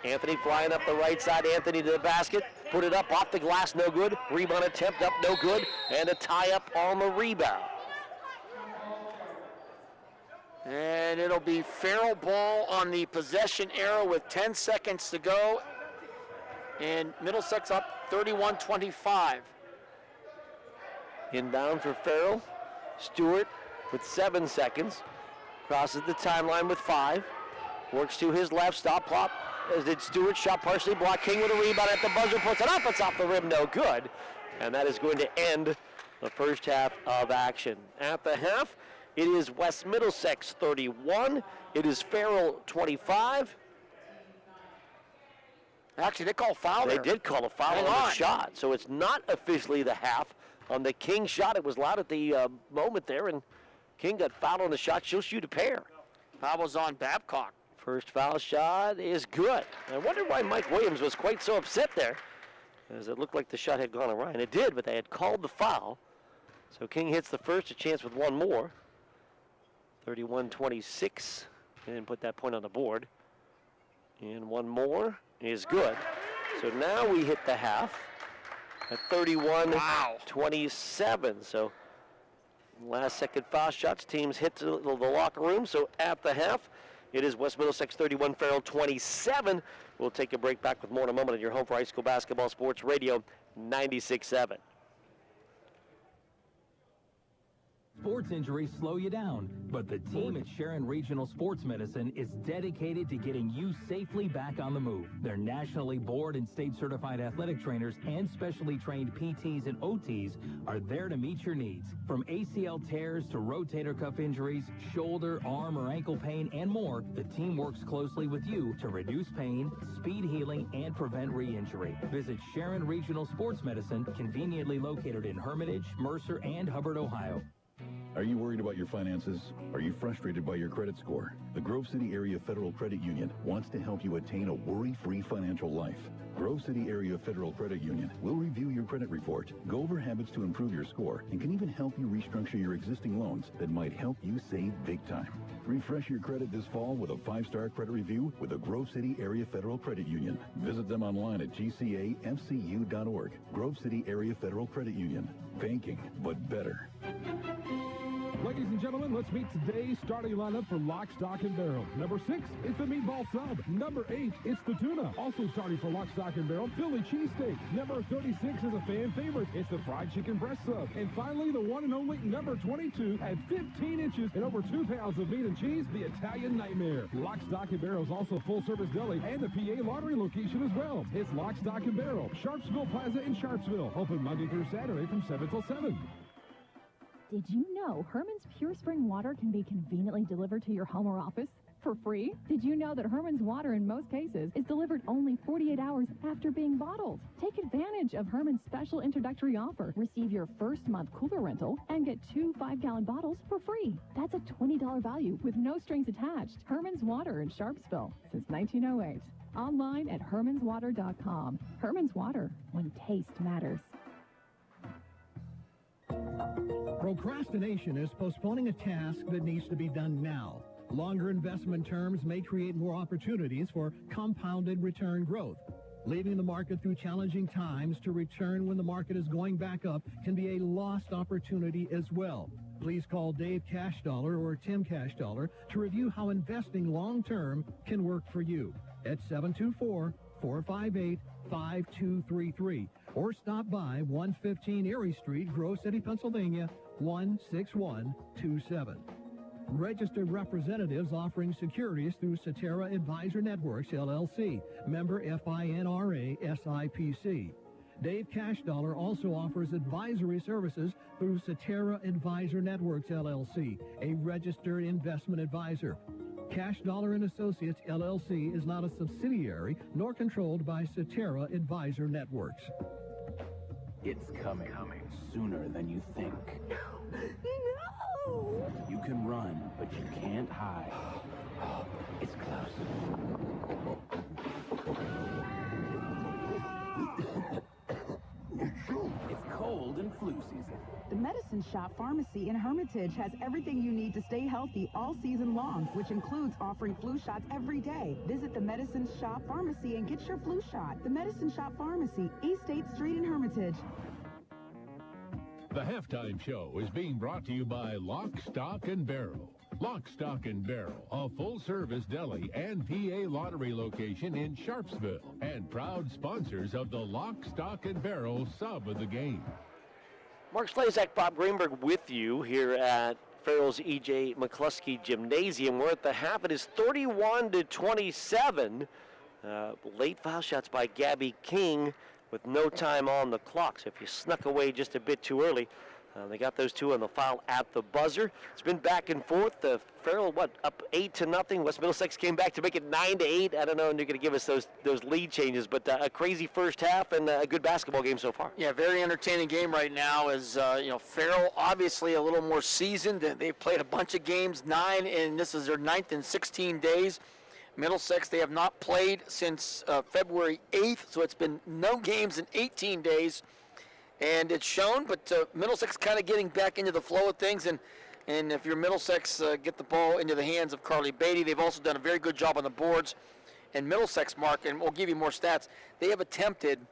[SPEAKER 1] Anthony flying up the right side. Anthony to the basket. Put it up off the glass, no good. Rebound attempt up, no good. And a tie up on the rebound.
[SPEAKER 2] And it'll be Farrell ball on the possession arrow with 10 seconds to go. And Middlesex up 31-25.
[SPEAKER 1] Inbound for Farrell. Stewart with 7 seconds. Crosses the timeline with 5. Works to his left, stop, plop. As did Stewart, shot partially blocked. King with a rebound at the buzzer, puts it up, it's off the rim, no good. And that is going to end the first half of action. At the half, it is West Middlesex 31. It is Farrell 25.
[SPEAKER 2] Actually, they called foul there.
[SPEAKER 1] They did call a foul on the shot, so it's not officially the half. On the King shot, it was loud at the moment there, and King got fouled on the shot. She'll shoot a pair.
[SPEAKER 2] Foul was on Babcock.
[SPEAKER 1] First foul shot is good. I wonder why Mike Williams was quite so upset there, as it looked like the shot had gone awry, and it did, but they had called the foul. So King hits the first, a chance with one more. 31-26, and put that point on the board. And one more is good. So now we hit the half at 31-27. So last second foul shots, teams hit the locker room. So at the half, it is West Middlesex 31, Farrell 27. We'll take a break, back with more in a moment on your home for high school basketball sports radio, 96.7.
[SPEAKER 7] Sports injuries slow you down, but the team at Sharon Regional Sports Medicine is dedicated to getting you safely back on the move. Their nationally board and state certified athletic trainers and specially trained PTs and OTs are there to meet your needs. From ACL tears to rotator cuff injuries, shoulder, arm, or ankle pain, and more, the team works closely with you to reduce pain, speed healing, and prevent re-injury. Visit Sharon Regional Sports Medicine, conveniently located in Hermitage, Mercer, and Hubbard, Ohio.
[SPEAKER 15] Are you worried about your finances? Are you frustrated by your credit score? The Grove City Area Federal Credit Union wants to help you attain a worry-free financial life. Grove City Area Federal Credit Union will review your credit report, go over habits to improve your score, and can even help you restructure your existing loans that might help you save big time. Refresh your credit this fall with a 5-star credit review with the Grove City Area Federal Credit Union. Visit them online at gcafcu.org. Grove City Area Federal Credit Union. Banking, but better.
[SPEAKER 16] Ladies and gentlemen, let's meet today's starting lineup for Lock, Stock, and Barrel. Number 6 is the Meatball Sub. Number 8 is the Tuna. Also starting for Lock, Stock, and Barrel, Philly Cheesesteak. Number 36 is a fan favorite. It's the Fried Chicken Breast Sub. And finally, the one and only number 22 at 15 inches and over 2 pounds of meat and cheese, the Italian Nightmare. Lock, Stock, and Barrel is also full-service deli and the PA lottery location as well. It's Lock, Stock, and Barrel, Sharpsville Plaza in Sharpsville. Open Monday through Saturday from 7 till 7.
[SPEAKER 12] Did you know Herman's Pure Spring Water can be conveniently delivered to your home or office for free? Did you know that Herman's Water in most cases is delivered only 48 hours after being bottled? Take advantage of Herman's special introductory offer. Receive your first month cooler rental and get 2 5-gallon bottles for free. That's a $20 value with no strings attached. Herman's Water in Sharpsville since 1908. Online at hermanswater.com. Herman's Water, when taste matters.
[SPEAKER 17] Procrastination is postponing a task that needs to be done now. Longer investment terms may create more opportunities for compounded return growth. Leaving the market through challenging times to return when the market is going back up can be a lost opportunity as well. Please call Dave Cashdollar or Tim Cashdollar to review how investing long-term can work for you at 724-458-5233 or stop by 115 Erie Street, Grove City, Pennsylvania, 16127. Registered representatives offering securities through Cetera Advisor Networks, LLC, member FINRA SIPC. Dave Cashdollar also offers advisory services through Cetera Advisor Networks, LLC, a registered investment advisor. Cashdollar & Associates, LLC is not a subsidiary nor controlled by Cetera Advisor Networks.
[SPEAKER 18] It's coming sooner than you think.
[SPEAKER 12] No!
[SPEAKER 18] You can run, but you can't hide. It's close. It's cold and flu season.
[SPEAKER 8] The Medicine Shop Pharmacy in Hermitage has everything you need to stay healthy all season long, which includes offering flu shots every day. Visit the Medicine Shop Pharmacy and get your flu shot. The Medicine Shop Pharmacy, East 8th Street in Hermitage.
[SPEAKER 13] The halftime show is being brought to you by Lock, Stock, and Barrel. Lock, Stock, and Barrel, a full-service deli and PA lottery location in Sharpsville, and proud sponsors of the Lock, Stock, and Barrel sub of the game.
[SPEAKER 1] Mark Slazak, Bob Greenberg with you here at Farrell's E.J. McCluskey Gymnasium. We're at the half. It is 31-27. Late foul shots by Gabby King with no time on the clock. So if you snuck away just a bit too early, they got those two on the foul at the buzzer. It's been back and forth. Farrell, up 8-0. West Middlesex came back to make it 9-8. I don't know, and they're going to give us those lead changes, but a crazy first half and a good basketball game so far.
[SPEAKER 2] Yeah, very entertaining game right now. As Farrell obviously a little more seasoned. They've played a bunch of games, 9, and this is their 9th in 16 days. Middlesex, they have not played since February 8th, so it's been no games in 18 days. And it's shown, but Middlesex kind of getting back into the flow of things. And if you're Middlesex, get the ball into the hands of Carly Beatty. They've also done a very good job on the boards. And Middlesex, Mark, and we'll give you more stats, they have attempted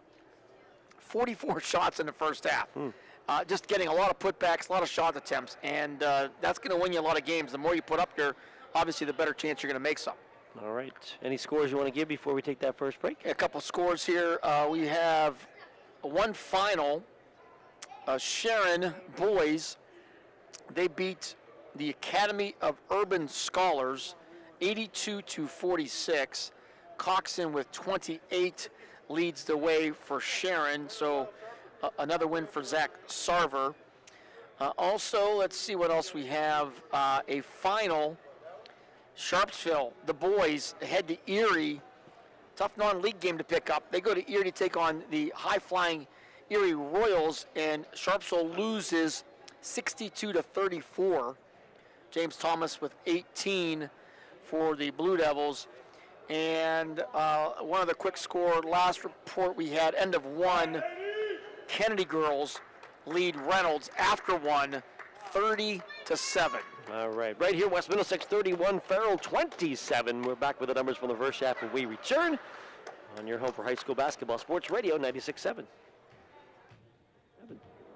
[SPEAKER 2] 44 shots in the first half. Just getting a lot of putbacks, a lot of shot attempts. And that's going to win you a lot of games. The more you put up here, obviously the better chance you're going to make some.
[SPEAKER 1] All right. Any scores you want to give before we take that first break?
[SPEAKER 2] A couple scores here. We have one final. Sharon boys, they beat the Academy of Urban Scholars 82-46. Coxon with 28 leads the way for Sharon, so another win for Zach Sarver. Also, let's see what else we have. A final, Sharpsville, the boys head to Erie. Tough non-league game to pick up. They go to Erie to take on the high-flying Erie Royals, and Sharpsville loses 62-34. James Thomas with 18 for the Blue Devils. And one of the quick score, last report we had, end of 1, Kennedy girls lead Reynolds after 1, 30-7.
[SPEAKER 1] All right, right here, West Middlesex 31, Farrell 27. We're back with the numbers from the first half when we return on your home for high school basketball, Sports Radio 96.7.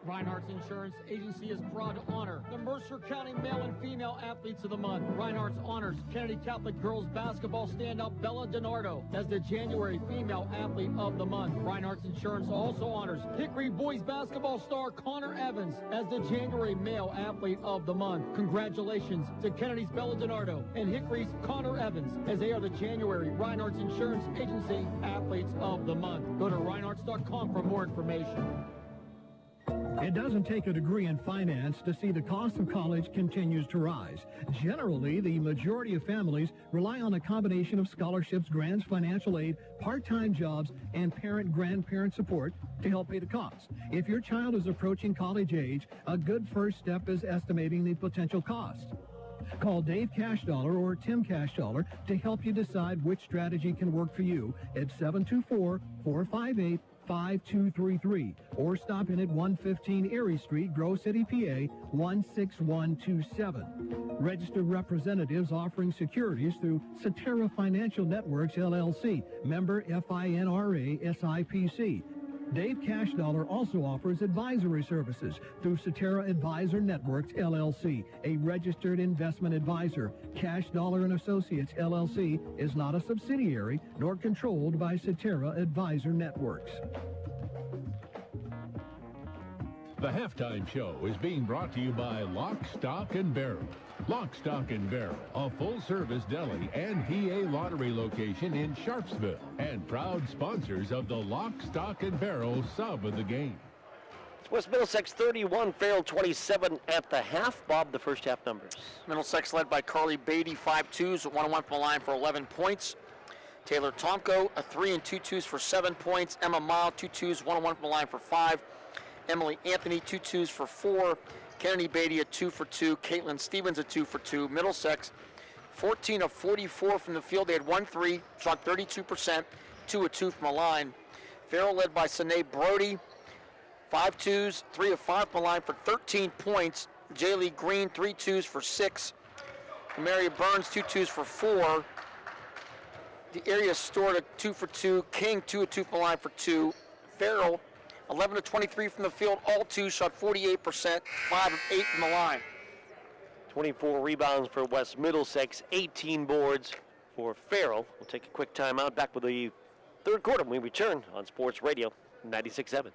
[SPEAKER 9] Reinhardt's Insurance Agency is proud to honor the Mercer County Male and Female Athletes of the Month. Reinhardt's honors Kennedy Catholic Girls Basketball standout Bella DiNardo as the January Female Athlete of the Month. Reinhardt's Insurance also honors Hickory Boys Basketball star Connor Evans as the January Male Athlete of the Month. Congratulations to Kennedy's Bella DiNardo and Hickory's Connor Evans as they are the January Reinhardt's Insurance Agency Athletes of the Month. Go to reinhardts.com for more information.
[SPEAKER 17] It doesn't take a degree in finance to see the cost of college continues to rise. Generally, the majority of families rely on a combination of scholarships, grants, financial aid, part-time jobs, and parent-grandparent support to help pay the costs. If your child is approaching college age, a good first step is estimating the potential cost. Call Dave Cashdollar or Tim Cashdollar to help you decide which strategy can work for you at 724-458-5233 or stop in at 115 Erie Street, Grove City, PA 16127. Registered representatives offering securities through Cetera Financial Networks, LLC, member FINRA SIPC. Dave Cashdollar also offers advisory services through Cetera Advisor Networks, LLC, a registered investment advisor. Cashdollar & Associates, LLC, is not a subsidiary nor controlled by Cetera Advisor Networks.
[SPEAKER 13] The halftime show is being brought to you by Lock, Stock, and Barrel. Lock, Stock, and Barrel, a full-service deli and PA lottery location in Sharpsville, and proud sponsors of the Lock, Stock, and Barrel sub of the game.
[SPEAKER 1] West Middlesex 31, Farrell 27 at the half. Bob, the first half numbers.
[SPEAKER 2] Middlesex led by Carly Beatty, 5-2s, 1-1 from the line for 11 points. Taylor Tomko, a 3 and 2 twos for 7 points. Emma Mile, 2 twos, 1-1 from the line for 5. Emily Anthony, 2 twos for 4. Kennedy Beatty, a 2 for 2. Caitlin Stevens, a 2 for 2. Middlesex, 14 of 44 from the field. They had 1 3, shot 32%, 2 of 2 from the line. Farrell led by Sine Brody, 5 twos, 3 of 5 from the line for 13 points. Jaylee Green, 3 twos for 6. Maria Burns, 2 twos for 4. The area stored a 2 for 2. King, 2 of 2 from the line for 2. Farrell, 11 of 23 from the field, all 2, shot 48%, 5 of 8 from the line.
[SPEAKER 1] 24 rebounds for West Middlesex, 18 boards for Farrell. We'll take a quick timeout. Back with the third quarter when we return on Sports Radio 96.7.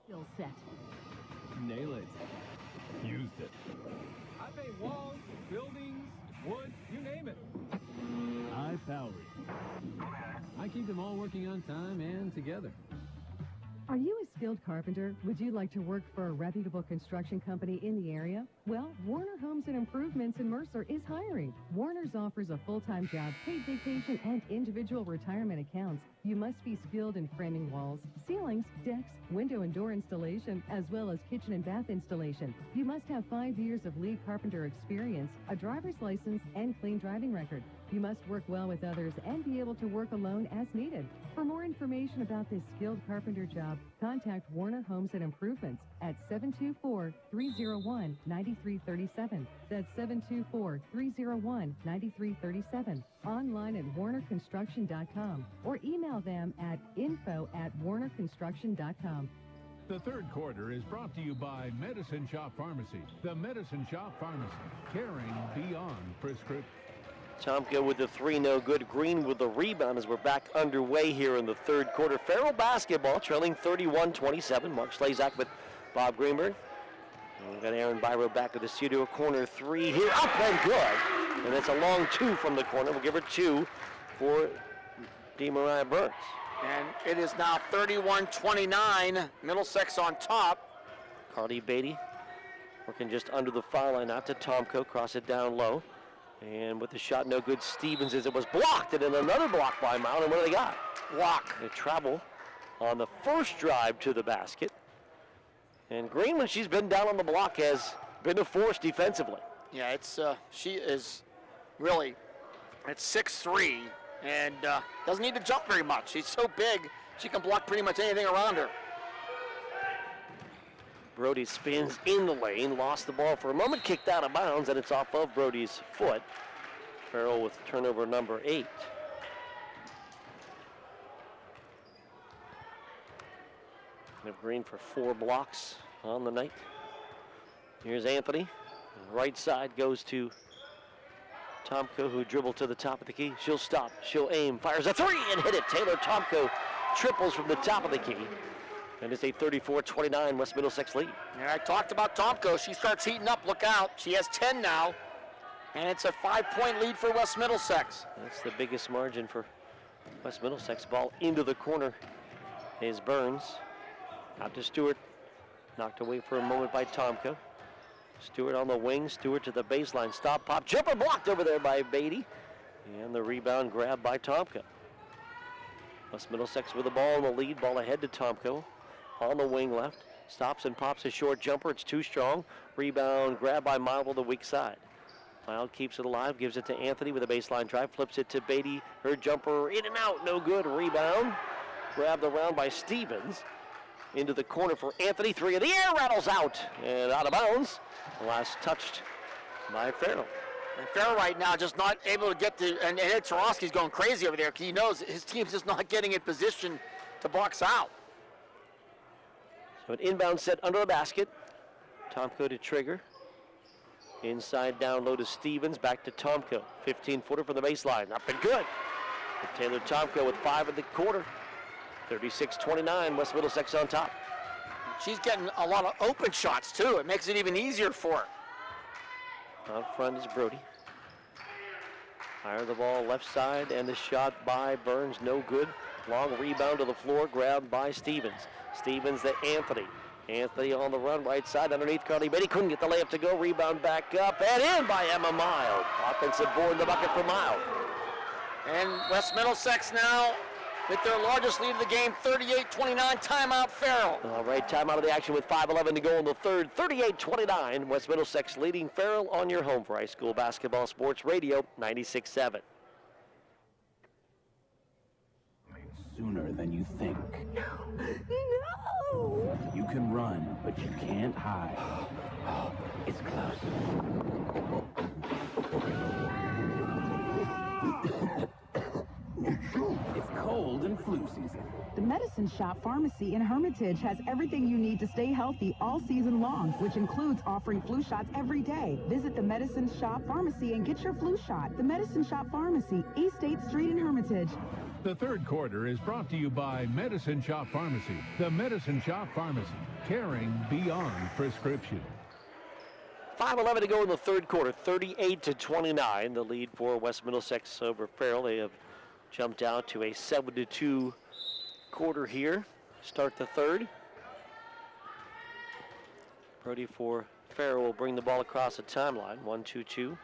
[SPEAKER 12] Skill set.
[SPEAKER 7] Nail it. Used it. I paint walls, buildings, wood, you name it. I power it. I keep them all working on time and together.
[SPEAKER 8] Are you a skilled carpenter? Would you like to work for a reputable construction company in the area? Well, Warner Homes and Improvements in Mercer is hiring. Warner's offers a full-time job, paid vacation, and individual retirement accounts. You must be skilled in framing walls, ceilings, decks, window and door installation, as well as kitchen and bath installation. You must have 5 years of lead carpenter experience, a driver's license, and clean driving record. You must work well with others and be able to work alone as needed. For more information about this skilled carpenter job, contact Warner Homes and Improvements at 724-301-9337. That's 724-301-9337. Online at warnerconstruction.com or email them at info@warnerconstruction.com.
[SPEAKER 13] The third quarter is brought to you by Medicine Shop Pharmacy. The Medicine Shop Pharmacy, caring beyond prescription.
[SPEAKER 1] Tomko with the 3, no good. Green with the rebound as we're back underway here in the third quarter. Farrell basketball trailing 31-27. Mark Slazak with Bob Greenberg. And we've got Aaron Byro back to the studio. Corner 3 here, up and good. And it's a long 2 from the corner. We'll give her 2 for DeMariah Burns.
[SPEAKER 2] And it is now 31-29. Middlesex on top.
[SPEAKER 1] Carly Beatty working just under the foul line out to Tomko. Cross it down low. And with the shot no good, Stevens as it was blocked, and then another block by Mount, and what do they got?
[SPEAKER 2] Block.
[SPEAKER 1] They travel on the first drive to the basket. And Green, when she's been down on the block, has been a force defensively.
[SPEAKER 2] Yeah, it's she is really at 6'3", and doesn't need to jump very much. She's so big, she can block pretty much anything around her.
[SPEAKER 1] Brody spins in the lane, lost the ball for a moment, kicked out of bounds, and it's off of Brody's foot. Farrell with turnover number 8. We have Green for 4 blocks on the night. Here's Anthony. Right side goes to Tomko, who dribbled to the top of the key. She'll stop, she'll aim, fires a 3 and hit it. Taylor Tomko triples from the top of the key. And it's a 34-29 West Middlesex lead.
[SPEAKER 2] And I talked about Tomko. She starts heating up. Look out. She has 10 now. And it's a 5-point lead for West Middlesex.
[SPEAKER 1] That's the biggest margin for West Middlesex. Ball into the corner is Burns. Out to Stewart. Knocked away for a moment by Tomko. Stewart on the wing. Stewart to the baseline. Stop, pop, jumper blocked over there by Beatty. And the rebound grab by Tomko. West Middlesex with the ball in the lead. Ball ahead to Tomko. On the wing left. Stops and pops a short jumper. It's too strong. Rebound grab by Mild on the weak side. Mild keeps it alive. Gives it to Anthony with a baseline drive. Flips it to Beatty. Her jumper in and out. No good. Rebound. Grabbed around by Stevens. Into the corner for Anthony. 3 in the air. Rattles out. And out of bounds. Last touched by Farrell.
[SPEAKER 2] And Farrell right now just not able to get to, and Ed Tarosky's going crazy over there because he knows his team's just not getting in position to box out.
[SPEAKER 1] So an inbound set under the basket. Tomko to trigger. Inside down low to Stevens. Back to Tomko. 15-footer from the baseline. Up and good. And Taylor Tomko with 5 in the quarter. 36-29. West Middlesex on top.
[SPEAKER 2] She's getting a lot of open shots too. It makes it even easier for her.
[SPEAKER 1] Out front is Brody. Fire the ball left side, and the shot by Burns, no good. Long rebound to the floor, grabbed by Stevens. Stevens to Anthony. Anthony on the run, right side underneath Carly Beatty. Couldn't get the layup to go. Rebound back up and in by Emma Mild. Offensive board in the bucket for Mild.
[SPEAKER 2] And West Middlesex now with their largest lead of the game, 38-29, timeout Farrell.
[SPEAKER 1] All right, timeout of the action with 5:11 to go in the third. 38-29, West Middlesex leading Farrell on your home for high school basketball sports radio, 96.7.
[SPEAKER 18] Sooner than you think.
[SPEAKER 12] No!
[SPEAKER 18] You can run, but you can't hide. It's close. It's cold and flu season.
[SPEAKER 8] The Medicine Shop Pharmacy in Hermitage has everything you need to stay healthy all season long, which includes offering flu shots every day. Visit the Medicine Shop Pharmacy and get your flu shot. The Medicine Shop Pharmacy, East 8th Street in Hermitage.
[SPEAKER 13] The third quarter is brought to you by Medicine Shop Pharmacy. The Medicine Shop Pharmacy, caring beyond prescription.
[SPEAKER 1] 5:11 to go in the third quarter, 38-29, the lead for West Middlesex over Farrell. They have jumped out to a 7-2 quarter here. Start the third. Brody for Farrell will bring the ball across the timeline. 1-2-2.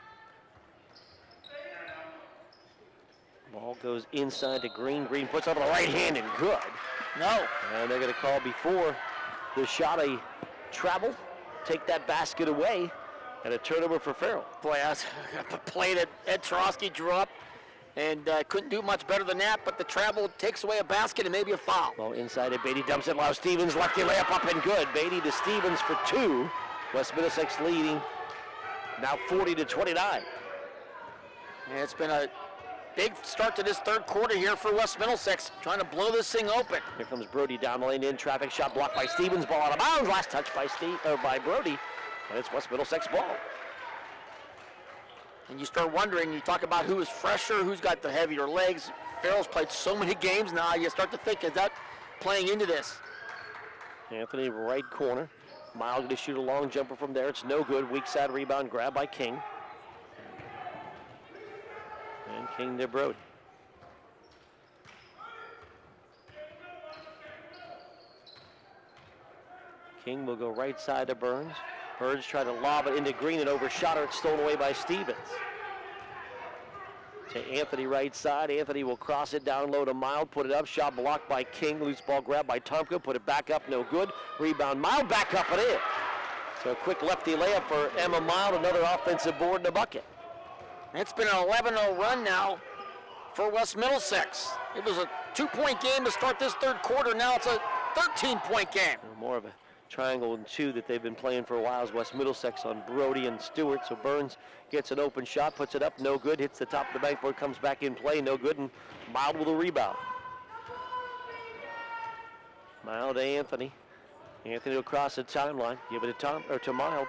[SPEAKER 1] Ball goes inside to Green. Green puts up a right hand and good.
[SPEAKER 2] No.
[SPEAKER 1] And they're going to call before the shot a travel. Take that basket away. And a turnover for Farrell.
[SPEAKER 2] Boy, that's a play that Ed Tarosky drew up and couldn't do much better than that, but the travel takes away a basket and maybe a foul.
[SPEAKER 1] Ball inside it. Beatty dumps it. Allows Stevens. Lefty layup up and good. Beatty to Stevens for 2. West Middlesex leading now 40-29.
[SPEAKER 2] And it's been a big start to this third quarter here for West Middlesex, trying to blow this thing open.
[SPEAKER 1] Here comes Brody down the lane in traffic. Shot blocked by Stevens. Ball out of bounds. Last touch by Brody. And it's West Middlesex ball.
[SPEAKER 2] And you start wondering, you talk about who is fresher, who's got the heavier legs. Farrell's played so many games now, you start to think, is that playing into this?
[SPEAKER 1] Anthony right corner. Mild to shoot a long jumper from there. It's no good. Weak side rebound grab by King. And King to Brody. King will go right side to Burns. Burns tried to lob it into Green and overshot her. It's stolen away by Stevens. To Anthony right side. Anthony will cross it down low to Mild. Put it up. Shot blocked by King. Loose ball grab by Tomko. Put it back up. No good. Rebound. Mild back up and in. So a quick lefty layup for Emma Mild. Another offensive board in the bucket.
[SPEAKER 2] It's been an 11-0 run now for West Middlesex. It was a 2-point game to start this third quarter. Now it's a 13-point game.
[SPEAKER 1] More of a triangle and 2 that they've been playing for a while is West Middlesex on Brody and Stewart. So Burns gets an open shot, puts it up, no good, hits the top of the backboard, comes back in play, no good, and Mild with a rebound. Mild to Anthony. Anthony will cross the timeline, give it to Mild.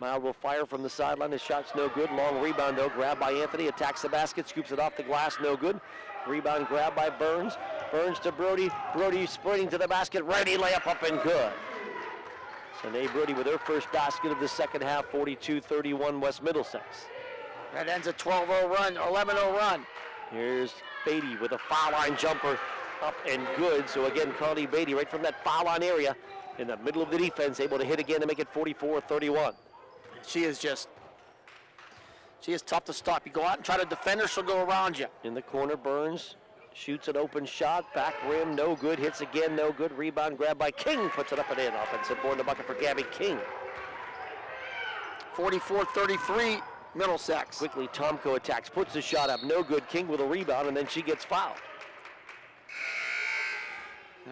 [SPEAKER 1] Mild will fire from the sideline. His shot's no good. Long rebound, though. Grabbed by Anthony. Attacks the basket. Scoops it off the glass. No good. Rebound grabbed by Burns. Burns to Brody. Brody sprinting to the basket. Ready layup up and good. So Nate Brody with her first basket of the second half. 42-31 West Middlesex.
[SPEAKER 2] That ends a 12-0 run, 11-0 run.
[SPEAKER 1] Here's Beatty with a foul line jumper. Up and good. So again, Carly Beatty right from that foul line area in the middle of the defense, able to hit again to make it 44-31.
[SPEAKER 2] She is tough to stop. You go out and try to defend her, she'll go around you.
[SPEAKER 1] In the corner, Burns shoots an open shot, back rim, no good, hits again, no good. Rebound grabbed by King, puts it up and in. Offensive board in the bucket for Gabby King.
[SPEAKER 2] 44-33, Middlesex.
[SPEAKER 1] Quickly, Tomko attacks, puts the shot up, no good. King with a rebound, and then she gets fouled.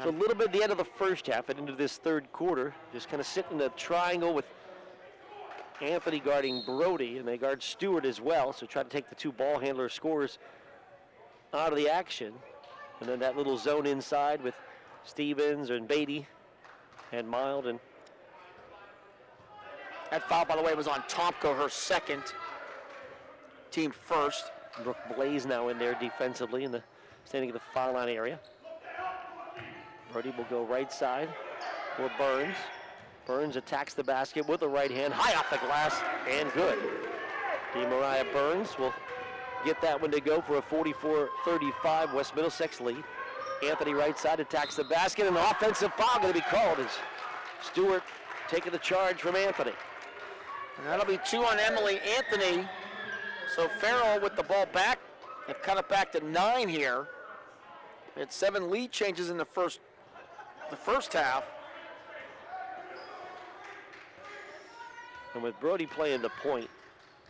[SPEAKER 1] So a little bit at the end of the first half and into this third quarter, just kind of sitting in a triangle with Anthony guarding Brody, and they guard Stewart as well, so try to take the two ball handler scorers out of the action. And then that little zone inside with Stevens and Beatty and Mild. And
[SPEAKER 2] that foul, by the way, was on Tomko, her second, team first.
[SPEAKER 1] Brooke Blaze now in there defensively in the standing at the foul line area. Brody will go right side for Burns. Burns attacks the basket with the right hand, high off the glass, and good. DeMariah Burns will get that one to go for a 44-35 West Middlesex lead. Anthony right side attacks the basket, and an offensive foul going to be called as Stewart taking the charge from Anthony.
[SPEAKER 2] And that'll be 2 on Emily Anthony. So Farrell with the ball back. They've cut it back to 9 here. They had 7 lead changes in the first half.
[SPEAKER 1] And with Brody playing the point,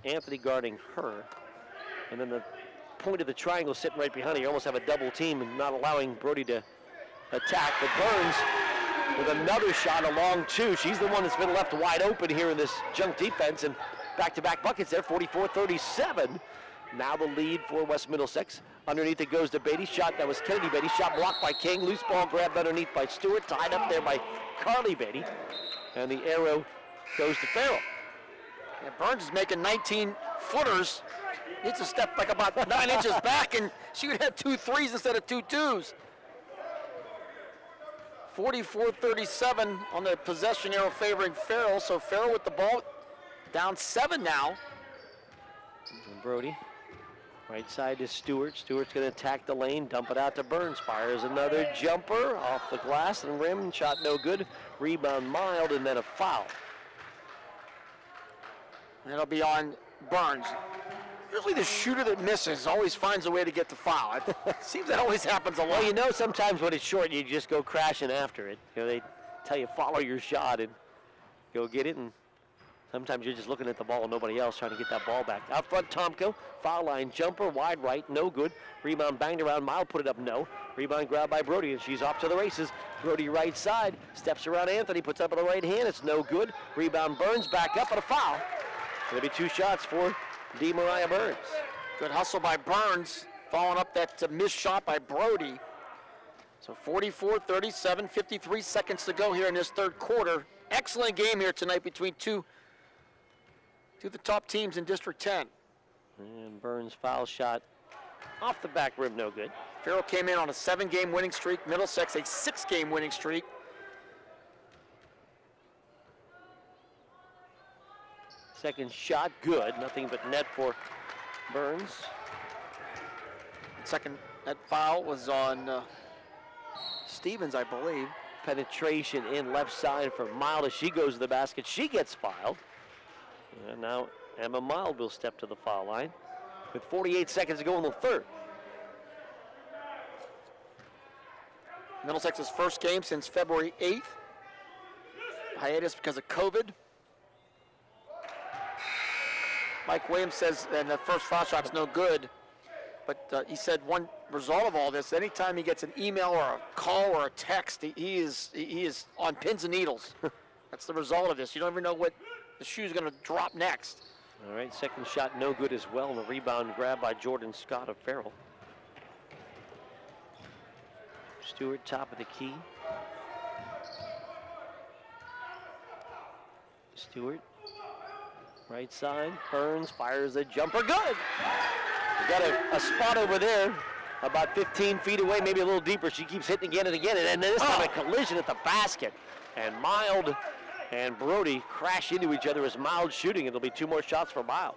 [SPEAKER 1] Anthony guarding her, and then the point of the triangle sitting right behind her, you almost have a double team and not allowing Brody to attack. But Burns with another shot along two. She's the one that's been left wide open here in this junk defense, and back-to-back buckets there, 44-37. Now the lead for West Middlesex. Underneath it goes to Beatty. Shot, that was Kennedy Beatty. Shot blocked by King. Loose ball grabbed underneath by Stewart. Tied up there by Carly Beatty. And the arrow goes to Farrell.
[SPEAKER 2] And Burns is making 19 footers. Needs to step like about 9 inches back, and she would have 2 threes instead of 2 twos. 44-37 on the possession arrow favoring Farrell. So Farrell with the ball, down 7 now.
[SPEAKER 1] And Brody, right side to Stewart. Stewart's going to attack the lane, dump it out to Burns. Fires another jumper off the glass and rim. Shot no good. Rebound Mild, and then a foul.
[SPEAKER 2] And it'll be on Burns. Usually the shooter that misses always finds a way to get the foul. It seems that always happens a lot.
[SPEAKER 1] Well, you know, sometimes when it's short, you just go crashing after it. You know, they tell you follow your shot and go get it, and sometimes you're just looking at the ball and nobody else trying to get that ball back. Out front, Tomko, foul line jumper, wide right, no good. Rebound banged around, Mild put it up, no. Rebound grabbed by Brody, and she's off to the races. Brody right side, steps around Anthony, puts up on the right hand, it's no good. Rebound Burns, back up, and a foul. Gonna be 2 shots for DeMariah Burns.
[SPEAKER 2] Good hustle by Burns, following up that missed shot by Brody. So 44-37, 53 seconds to go here in this third quarter. Excellent game here tonight between two of the top teams in District 10.
[SPEAKER 1] And Burns' foul shot off the back rim, no good.
[SPEAKER 2] Farrell came in on a 7-game winning streak. Middlesex a 6-game winning streak.
[SPEAKER 1] Second shot, good. Nothing but net for Burns.
[SPEAKER 2] Second, that foul was on Stevens, I believe.
[SPEAKER 1] Penetration in left side for Mild as she goes to the basket. She gets fouled. And now Emma Mild will step to the foul line with 48 seconds to go in the third.
[SPEAKER 2] Middlesex's first game since February 8th. Hiatus because of COVID. Mike Williams says, and the first foul shot's no good, but he said one result of all this, anytime he gets an email or a call or a text, he is on pins and needles. That's the result of this. You don't even know what the shoe's going to drop next.
[SPEAKER 1] All right, second shot no good as well, and the rebound grab by Jordan Scott of Farrell. Stewart top of the key. Stewart, right side, Burns fires a jumper, good! We got a spot over there, about 15 feet away, maybe a little deeper. She keeps hitting again and again, and then this time a collision at the basket. And Mild and Brody crash into each other as Mild shooting. It'll be 2 more shots for Mild.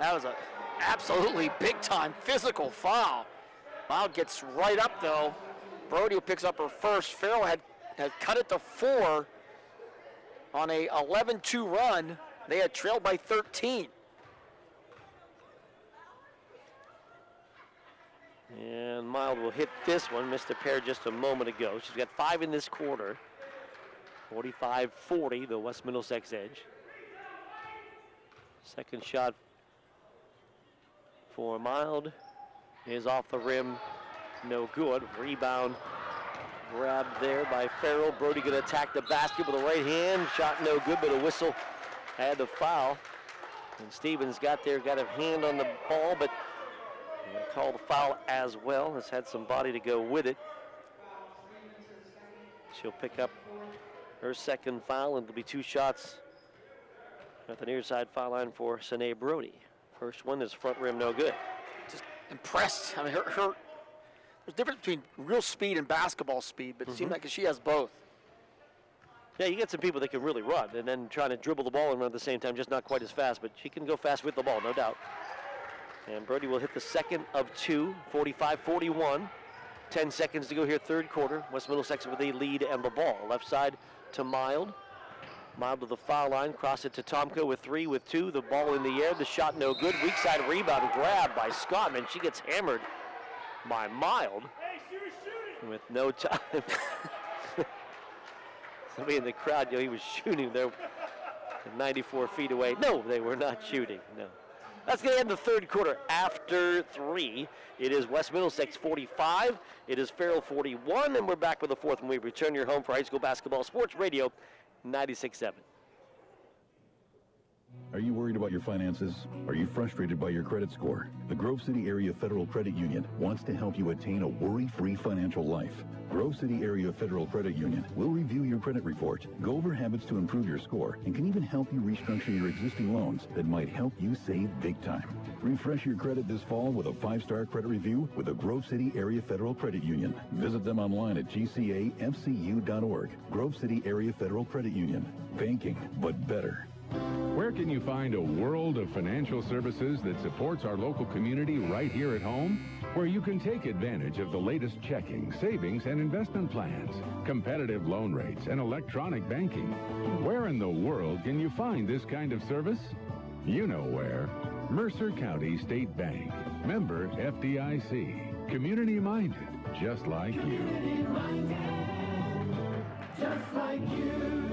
[SPEAKER 2] That was an absolutely big-time physical foul. Mild gets right up, though. Brody picks up her first. Farrell had cut it to 4 on a 11-2 run. They had trailed by 13.
[SPEAKER 1] And Mild will hit this one. Missed a pair just a moment ago. She's got 5 in this quarter. 45-40, the West Middlesex edge. Second shot for Mild is off the rim. No good. Rebound grabbed there by Farrell. Brody going to attack the basket with a right hand. Shot no good, but a whistle had the foul. And Stevens got a hand on the ball, but call the foul as well. Has had some body to go with it. She'll pick up her second foul, and it'll be 2 shots at the near side foul line for Sine Brody. First one is front rim, no good.
[SPEAKER 2] Just impressed. I mean, there's a difference between real speed and basketball speed, but it seems like she has both.
[SPEAKER 1] Yeah, you get some people that can really run, and then trying to dribble the ball and run at the same time, just not quite as fast, but she can go fast with the ball, no doubt. And Brody will hit the second of 2, 45-41. 10 seconds to go here, third quarter. West Middlesex with a lead and the ball. Left side to Mild. Mild to the foul line, cross it to Tomko with 3, with 2. The ball in the air, the shot no good. Weak side rebound grab by Scott, and she gets hammered by Mild with no time. Somebody in the crowd, he was shooting there 94 feet away. No, they were not shooting, no. That's going to end the third quarter. After 3, it is West Middlesex 45. It is Farrell 41, and we're back with the fourth when we return your home for high school basketball sports radio 96.7.
[SPEAKER 15] Are you worried about your finances? Are you frustrated by your credit score? The Grove City Area Federal Credit Union wants to help you attain a worry-free financial life. Grove City Area Federal Credit Union will review your credit report, go over habits to improve your score, and can even help you restructure your existing loans that might help you save big time. Refresh your credit this fall with a 5-star credit review with the Grove City Area Federal Credit Union. Visit them online at gcafcu.org. Grove City Area Federal Credit Union. Banking, but better.
[SPEAKER 13] Where can you find a world of financial services that supports our local community right here at home? Where you can take advantage of the latest checking, savings, and investment plans, competitive loan rates, and electronic banking. Where in the world can you find this kind of service? You know where. Mercer County State Bank. Member FDIC. Community-minded, just like you.
[SPEAKER 19] Just like you.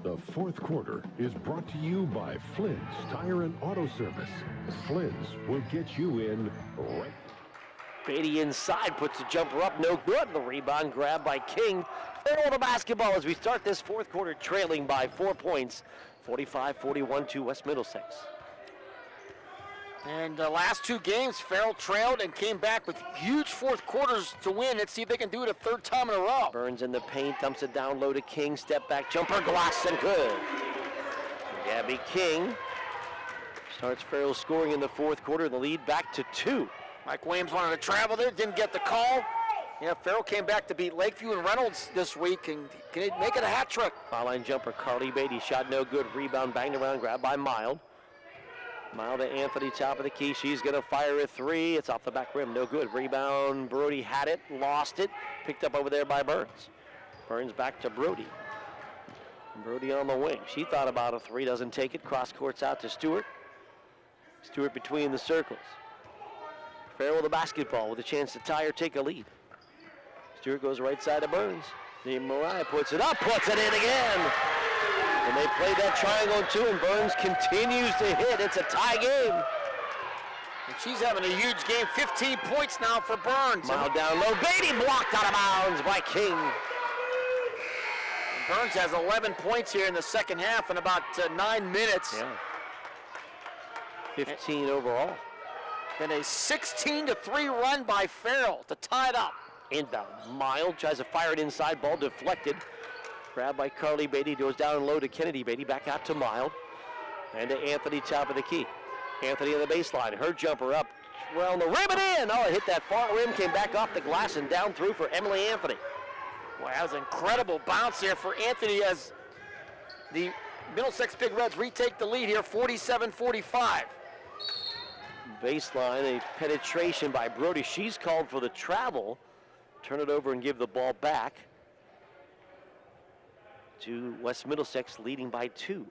[SPEAKER 10] The fourth quarter is brought to you by Flynn's Tire and Auto Service. Flynn's will get you in right.
[SPEAKER 1] Beatty inside, puts the jumper up, no good. The rebound grab by King. Farrell the basketball as we start this fourth quarter trailing by 4 points. 45-41 to West Middlesex.
[SPEAKER 2] And the last 2 games, Farrell trailed and came back with huge fourth quarters to win. Let's see if they can do it a third time in a row.
[SPEAKER 1] Burns in the paint, dumps it down low to King. Step back jumper, glass and good. Gabby King starts Farrell scoring in the fourth quarter. The lead back to 2.
[SPEAKER 2] Mike Williams wanted to travel there, didn't get the call. Yeah, Farrell came back to beat Lakeview and Reynolds this week, and can he make it a hat trick?
[SPEAKER 1] Foul line jumper, Carly Beatty, shot no good. Rebound banged around, grabbed by Mild. Mild to Anthony, top of the key. She's going to fire a 3. It's off the back rim, no good. Rebound, Brody had it, lost it. Picked up over there by Burns. Burns back to Brody. Brody on the wing. She thought about a 3, doesn't take it. Cross courts out to Stewart. Stewart between the circles. Farrell with the basketball with a chance to tie or take a lead. Stewart goes right side to Burns. The Mariah puts it up, puts it in again. And they play that triangle too, and Burns continues to hit. It's a tie game.
[SPEAKER 2] And she's having a huge game. 15 points now for Burns.
[SPEAKER 1] Mild down low. Beatty blocked out of bounds by King.
[SPEAKER 2] And Burns has 11 points here in the second half in about 9 minutes.
[SPEAKER 1] Yeah. 15 overall.
[SPEAKER 2] And a 16-3 run by Farrell to tie it up.
[SPEAKER 1] Inbound. Mild tries to fire it inside. Ball deflected. Grabbed by Carly Beatty. Goes down low to Kennedy Beatty. Back out to Mild. And to Anthony, top of the key. Anthony on the baseline. Her jumper up. Well, the rim and in. Oh, it hit that far rim. Came back off the glass and down through for Emily Anthony.
[SPEAKER 2] Boy, that was an incredible bounce there for Anthony as the Middlesex Big Reds retake the lead here, 47-45.
[SPEAKER 1] Baseline, a penetration by Brody. She's called for the travel. Turn it over and give the ball back to West Middlesex, leading by 2.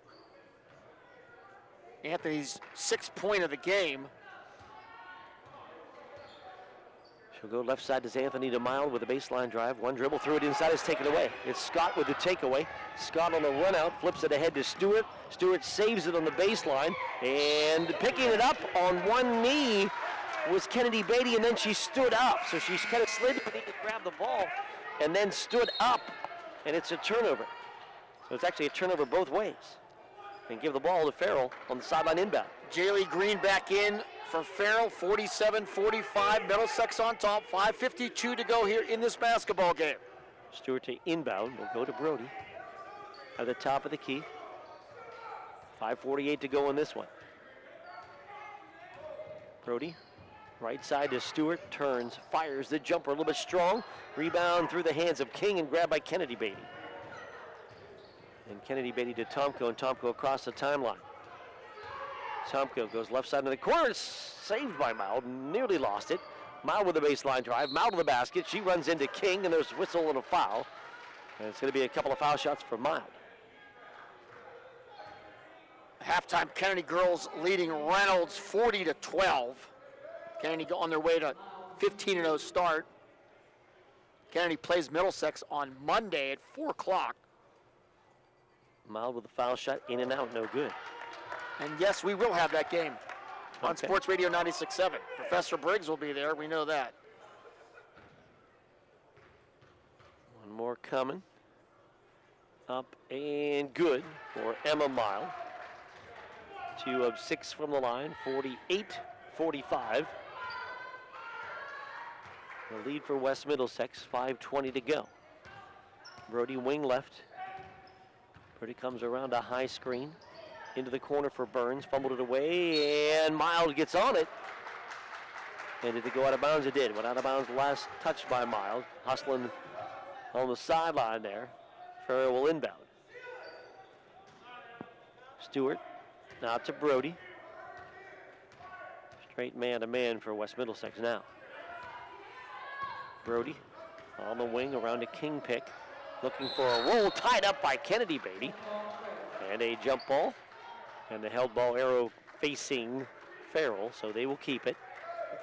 [SPEAKER 2] Anthony's 6th point of the game.
[SPEAKER 1] She'll go left side to Anthony to Mild with a baseline drive. One dribble, threw it inside, is taken away. It's Scott with the takeaway. Scott on the run out, flips it ahead to Stewart. Stewart saves it on the baseline, and picking it up on one knee was Kennedy Beatty, and then she stood up. So she's kind of slid to grab the ball, and then stood up, and it's a turnover. So it's actually a turnover both ways. And give the ball to Farrell on the sideline inbound.
[SPEAKER 2] Jaylee Green back in for Farrell, 47-45, Middlesex on top, 5:52 to go here in this basketball game.
[SPEAKER 1] Stewart to inbound, will go to Brody at the top of the key. 5:48 to go in this one. Brody, right side to Stewart, turns, fires the jumper a little bit strong. Rebound through the hands of King and grabbed by Kennedy Beatty. And Kennedy Beatty to Tomko, and Tomko across the timeline. Tomko goes left side of the corner, saved by Mild, nearly lost it. Mild with a baseline drive, Mild to the basket. She runs into King, and there's a whistle and a foul. And it's going to be a couple of foul shots for Mild.
[SPEAKER 2] Halftime, Kennedy girls leading Reynolds 40-12. Kennedy on their way to 15-0 start. Kennedy plays Middlesex on Monday at 4 o'clock.
[SPEAKER 1] Mild with a foul shot, in and out, no good.
[SPEAKER 2] And yes, we will have that game on
[SPEAKER 1] Okay.
[SPEAKER 2] Sports Radio 96.7. Professor Briggs will be there, we know that.
[SPEAKER 1] One more coming. Up and good for Emma Mild. 2 of 6 from the line, 48-45. The lead for West Middlesex, 5:20 to go. Brody wing left. Brody comes around a high screen. Into the corner for Burns, fumbled it away, and Mild gets on it. And did it go out of bounds? It did. Went out of bounds last touched by Mild. Hustling on the sideline there. Farrell will inbound. Stewart now to Brody. Straight man-to-man for West Middlesex now. Brody on the wing around a King pick. Looking for a roll, tied up by Kennedy Beatty. And a jump ball. And the held ball arrow facing Farrell, so they will keep it.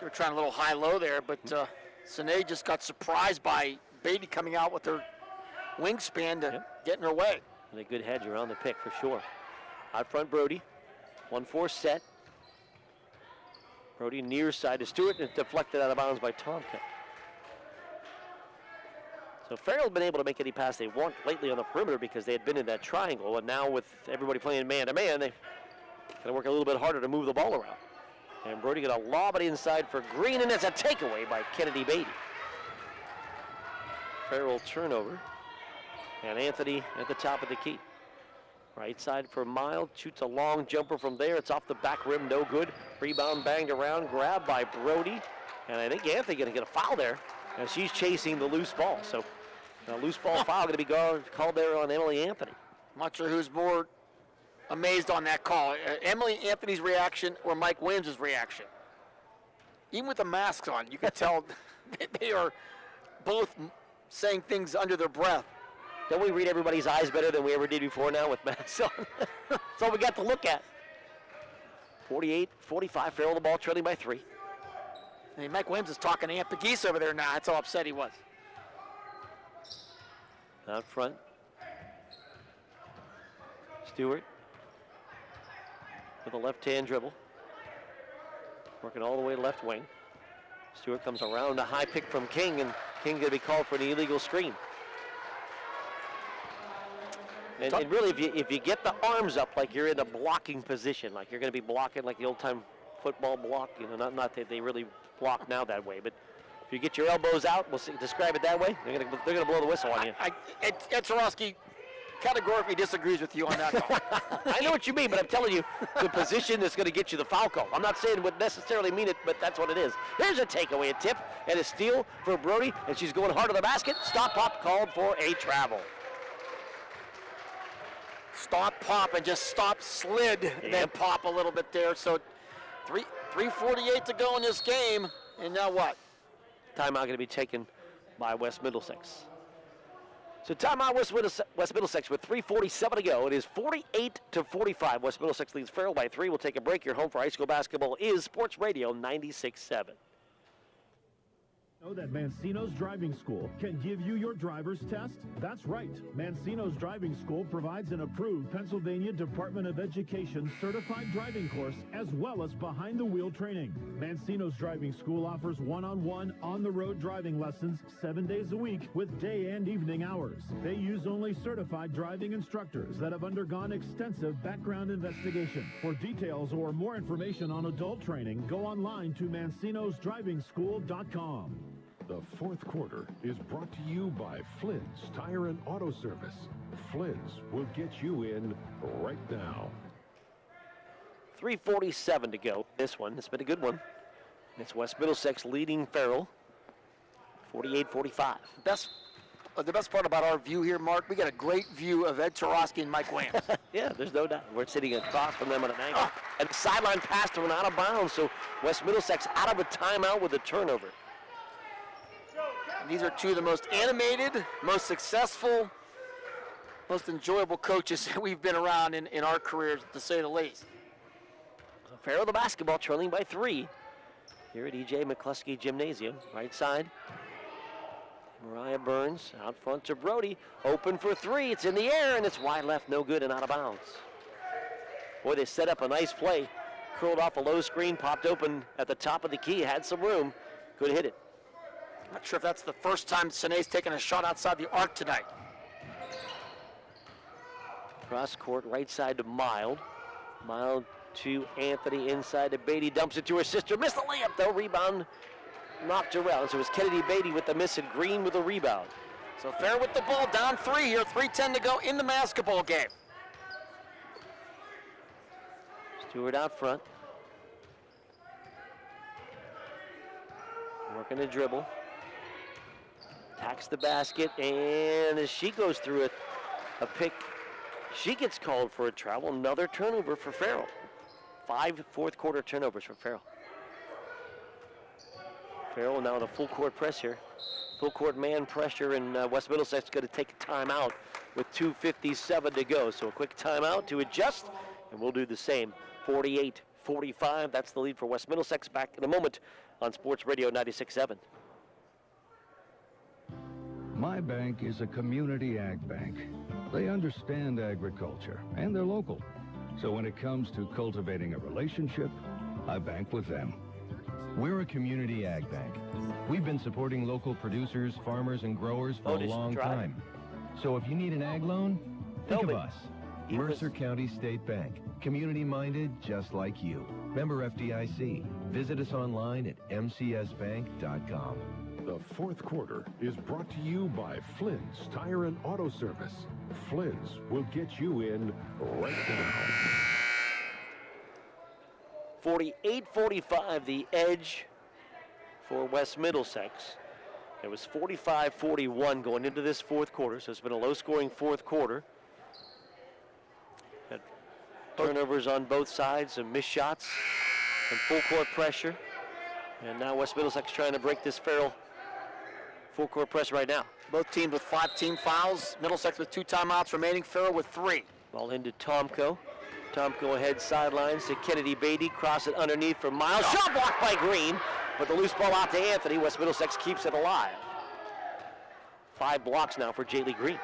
[SPEAKER 2] They were trying a little high-low there, but Sine just got surprised by Beatty coming out with her wingspan to get in her way.
[SPEAKER 1] And a good hedge around the pick for sure. Out front, Brody. 1-4 set. Brody near side to Stewart, and it's deflected out of bounds by Tomka. So Farrell has been able to make any pass they want lately on the perimeter because they had been in that triangle, and now with everybody playing man-to-man, they got to work a little bit harder to move the ball around. And Brody going to lob it inside for Green, and it's a takeaway by Kennedy Beatty. Farrell turnover, and Anthony at the top of the key. Right side for Mild, shoots a long jumper from there. It's off the back rim, no good. Rebound banged around, grabbed by Brody, and I think Anthony going to get a foul there as she's chasing the loose ball. So a loose ball foul going to be called there on Emily Anthony.
[SPEAKER 2] I'm not sure who's more amazed on that call, Emily Anthony's reaction or Mike Williams' reaction. Even with the masks on, you can tell they are both saying things under their breath.
[SPEAKER 1] Don't we read everybody's eyes better than we ever did before now with masks on? That's all we got to look at. 48-45, Farrell the ball trailing by 3.
[SPEAKER 2] And Mike Williams is talking to Aunt Pegues over there now. That's how upset he was.
[SPEAKER 1] Out front. Stewart with a left-hand dribble. Working all the way to left wing. Stewart comes around a high pick from King, and King going to be called for an illegal screen. And really, if you get the arms up like you're in a blocking position, like you're going to be blocking like the old-time football block, you know, not that they really block now that way, but if If you get your elbows out, we'll describe it that way. They're gonna blow the whistle on you.
[SPEAKER 2] Ed Tarosky categorically disagrees with you on that call.
[SPEAKER 1] I know what you mean, but I'm telling you, the position is going to get you the foul call. I'm not saying it would necessarily mean it, but that's what it is. Here's a takeaway, a tip, and a steal for Brody, and she's going hard to the basket. Stop pop called for a travel.
[SPEAKER 2] Stop pop and just stop slid, and then pop a little bit there. So 3:48 to go in this game, and now what?
[SPEAKER 1] Timeout going to be taken by West Middlesex. So timeout West Middlesex with 3:47 to go. It is 48-45. West Middlesex leads Farrell by 3. We'll take a break. Your home for high school basketball is Sports Radio 96.7.
[SPEAKER 14] Know that Mancino's Driving School can give you your driver's test? That's right. Mancino's Driving School provides an approved Pennsylvania Department of Education certified driving course as well as behind-the-wheel training. Mancino's Driving School offers one-on-one, on-the-road driving lessons 7 days a week with day and evening hours. They use only certified driving instructors that have undergone extensive background investigation. For details or more information on adult training, go online to mancinosdrivingschool.com.
[SPEAKER 10] The fourth quarter is brought to you by Flynn's Tire and Auto Service. Flynn's will get you in right now.
[SPEAKER 1] 3:47 to go. This one, it's been a good one. It's West Middlesex leading Farrell, 48-45.
[SPEAKER 2] The best part about our view here, Mark, we got a great view of Ed Tarosky and Mike Williams.
[SPEAKER 1] Yeah, there's no doubt. We're sitting across from them at an angle. And the sideline pass to an out of bounds, so West Middlesex out of a timeout with a turnover.
[SPEAKER 2] These are two of the most animated, most successful, most enjoyable coaches that we've been around in our careers, to say the least.
[SPEAKER 1] Farrell the basketball trailing by 3 here at E.J. McCluskey Gymnasium. Right side, Mariah Burns out front to Brody. Open for 3. It's in the air, and it's wide left, no good, and out of bounds. Boy, they set up a nice play. Curled off a low screen, popped open at the top of the key, had some room, could hit it.
[SPEAKER 2] Not sure if that's the first time Sine's taken a shot outside the arc tonight.
[SPEAKER 1] Cross court, right side to Mild. Mild to Anthony, inside to Beatty, dumps it to her sister. Missed the layup though, rebound knocked around. So it was Kennedy Beatty with the miss and Green with the rebound.
[SPEAKER 2] So Farrell with the ball, down 3 here, 3:10 to go in the basketball game.
[SPEAKER 1] Stewart out front. Working a dribble. Attacks the basket, and as she goes through a pick, she gets called for a travel. Another turnover for Farrell. 5 fourth quarter turnovers for Farrell. Farrell now in a full court press here. Full court man pressure, and West Middlesex going to take a timeout with 2:57 to go. So a quick timeout to adjust, and we'll do the same. 48-45, that's the lead for West Middlesex. Back in a moment on Sports Radio 96.7.
[SPEAKER 20] My bank is a community ag bank. They understand agriculture, and they're local. So when it comes to cultivating a relationship, I bank with them.
[SPEAKER 21] We're a community ag bank. We've been supporting local producers, farmers, and growers for a long time. So if you need an ag loan, think of us. Mercer County State Bank. Community-minded, just like you. Member FDIC. Visit us online at mcsbank.com.
[SPEAKER 10] The fourth quarter is brought to you by Flynn's Tire and Auto Service. Flynn's will get you in right now.
[SPEAKER 1] 48-45, the edge for West Middlesex. It was 45-41 going into this fourth quarter, so it's been a low-scoring fourth quarter. Had turnovers on both sides, some missed shots, some full-court pressure. And now West Middlesex trying to break this Farrell full-court press right now.
[SPEAKER 2] Both teams with 5 team fouls. Middlesex with 2 timeouts remaining. Farrell with 3.
[SPEAKER 1] Ball into Tomko. Tomko ahead sidelines to Kennedy Beatty. Cross it underneath for Miles. Shot blocked by Green, but the loose ball out to Anthony. West Middlesex keeps it alive. 5 blocks now for Jaylee Green.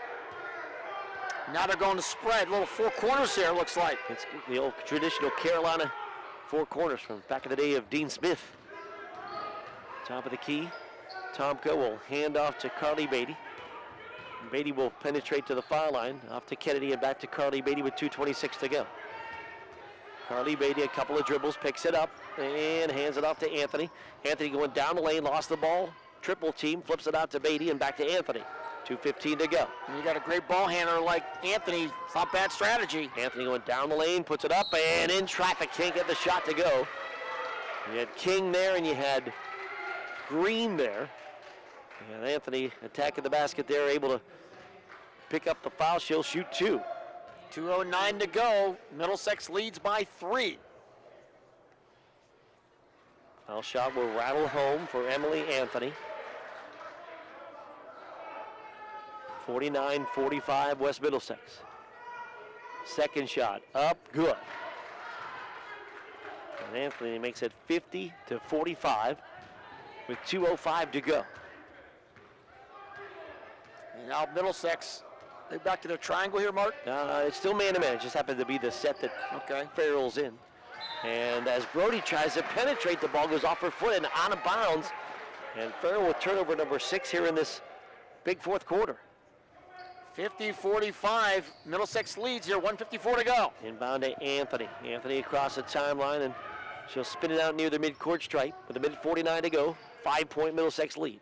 [SPEAKER 2] Now they're going to spread. Little 4 corners here, looks like.
[SPEAKER 1] It's the old traditional Carolina 4 corners from back in the day of Dean Smith. Top of the key. Tomko will hand off to Carly Beatty. Beatty will penetrate to the foul line. Off to Kennedy and back to Carly Beatty with 2:26 to go. Carly Beatty, a couple of dribbles, picks it up and hands it off to Anthony. Anthony going down the lane, lost the ball triple team, flips it out to Beatty and back to Anthony. 2:15 to go.
[SPEAKER 2] And you got a great ball handler like Anthony. It's not bad strategy.
[SPEAKER 1] Anthony going down the lane, puts it up, and in traffic, can't get the shot to go. You had King there, and you had Green there. And Anthony attacking the basket there, able to pick up the foul. She'll shoot 2.
[SPEAKER 2] 2:09 to go. Middlesex leads by 3.
[SPEAKER 1] Foul shot will rattle home for Emily Anthony. 49-45 West Middlesex. Second shot up, good. And Anthony makes it 50-45 with 2:05 to go.
[SPEAKER 2] And now Middlesex, they back to their triangle here, Mark?
[SPEAKER 1] It's still man-to-man. It just happened to be the set that Farrell's in. And as Brody tries to penetrate, the ball goes off her foot and out of bounds. And Farrell with turnover number 6 here in this big fourth quarter.
[SPEAKER 2] 50-45, Middlesex leads here, 1:54 to go.
[SPEAKER 1] Inbound to Anthony. Anthony across the timeline, and she'll spin it out near the midcourt stripe with a minute 49 to go. 5-point Middlesex lead.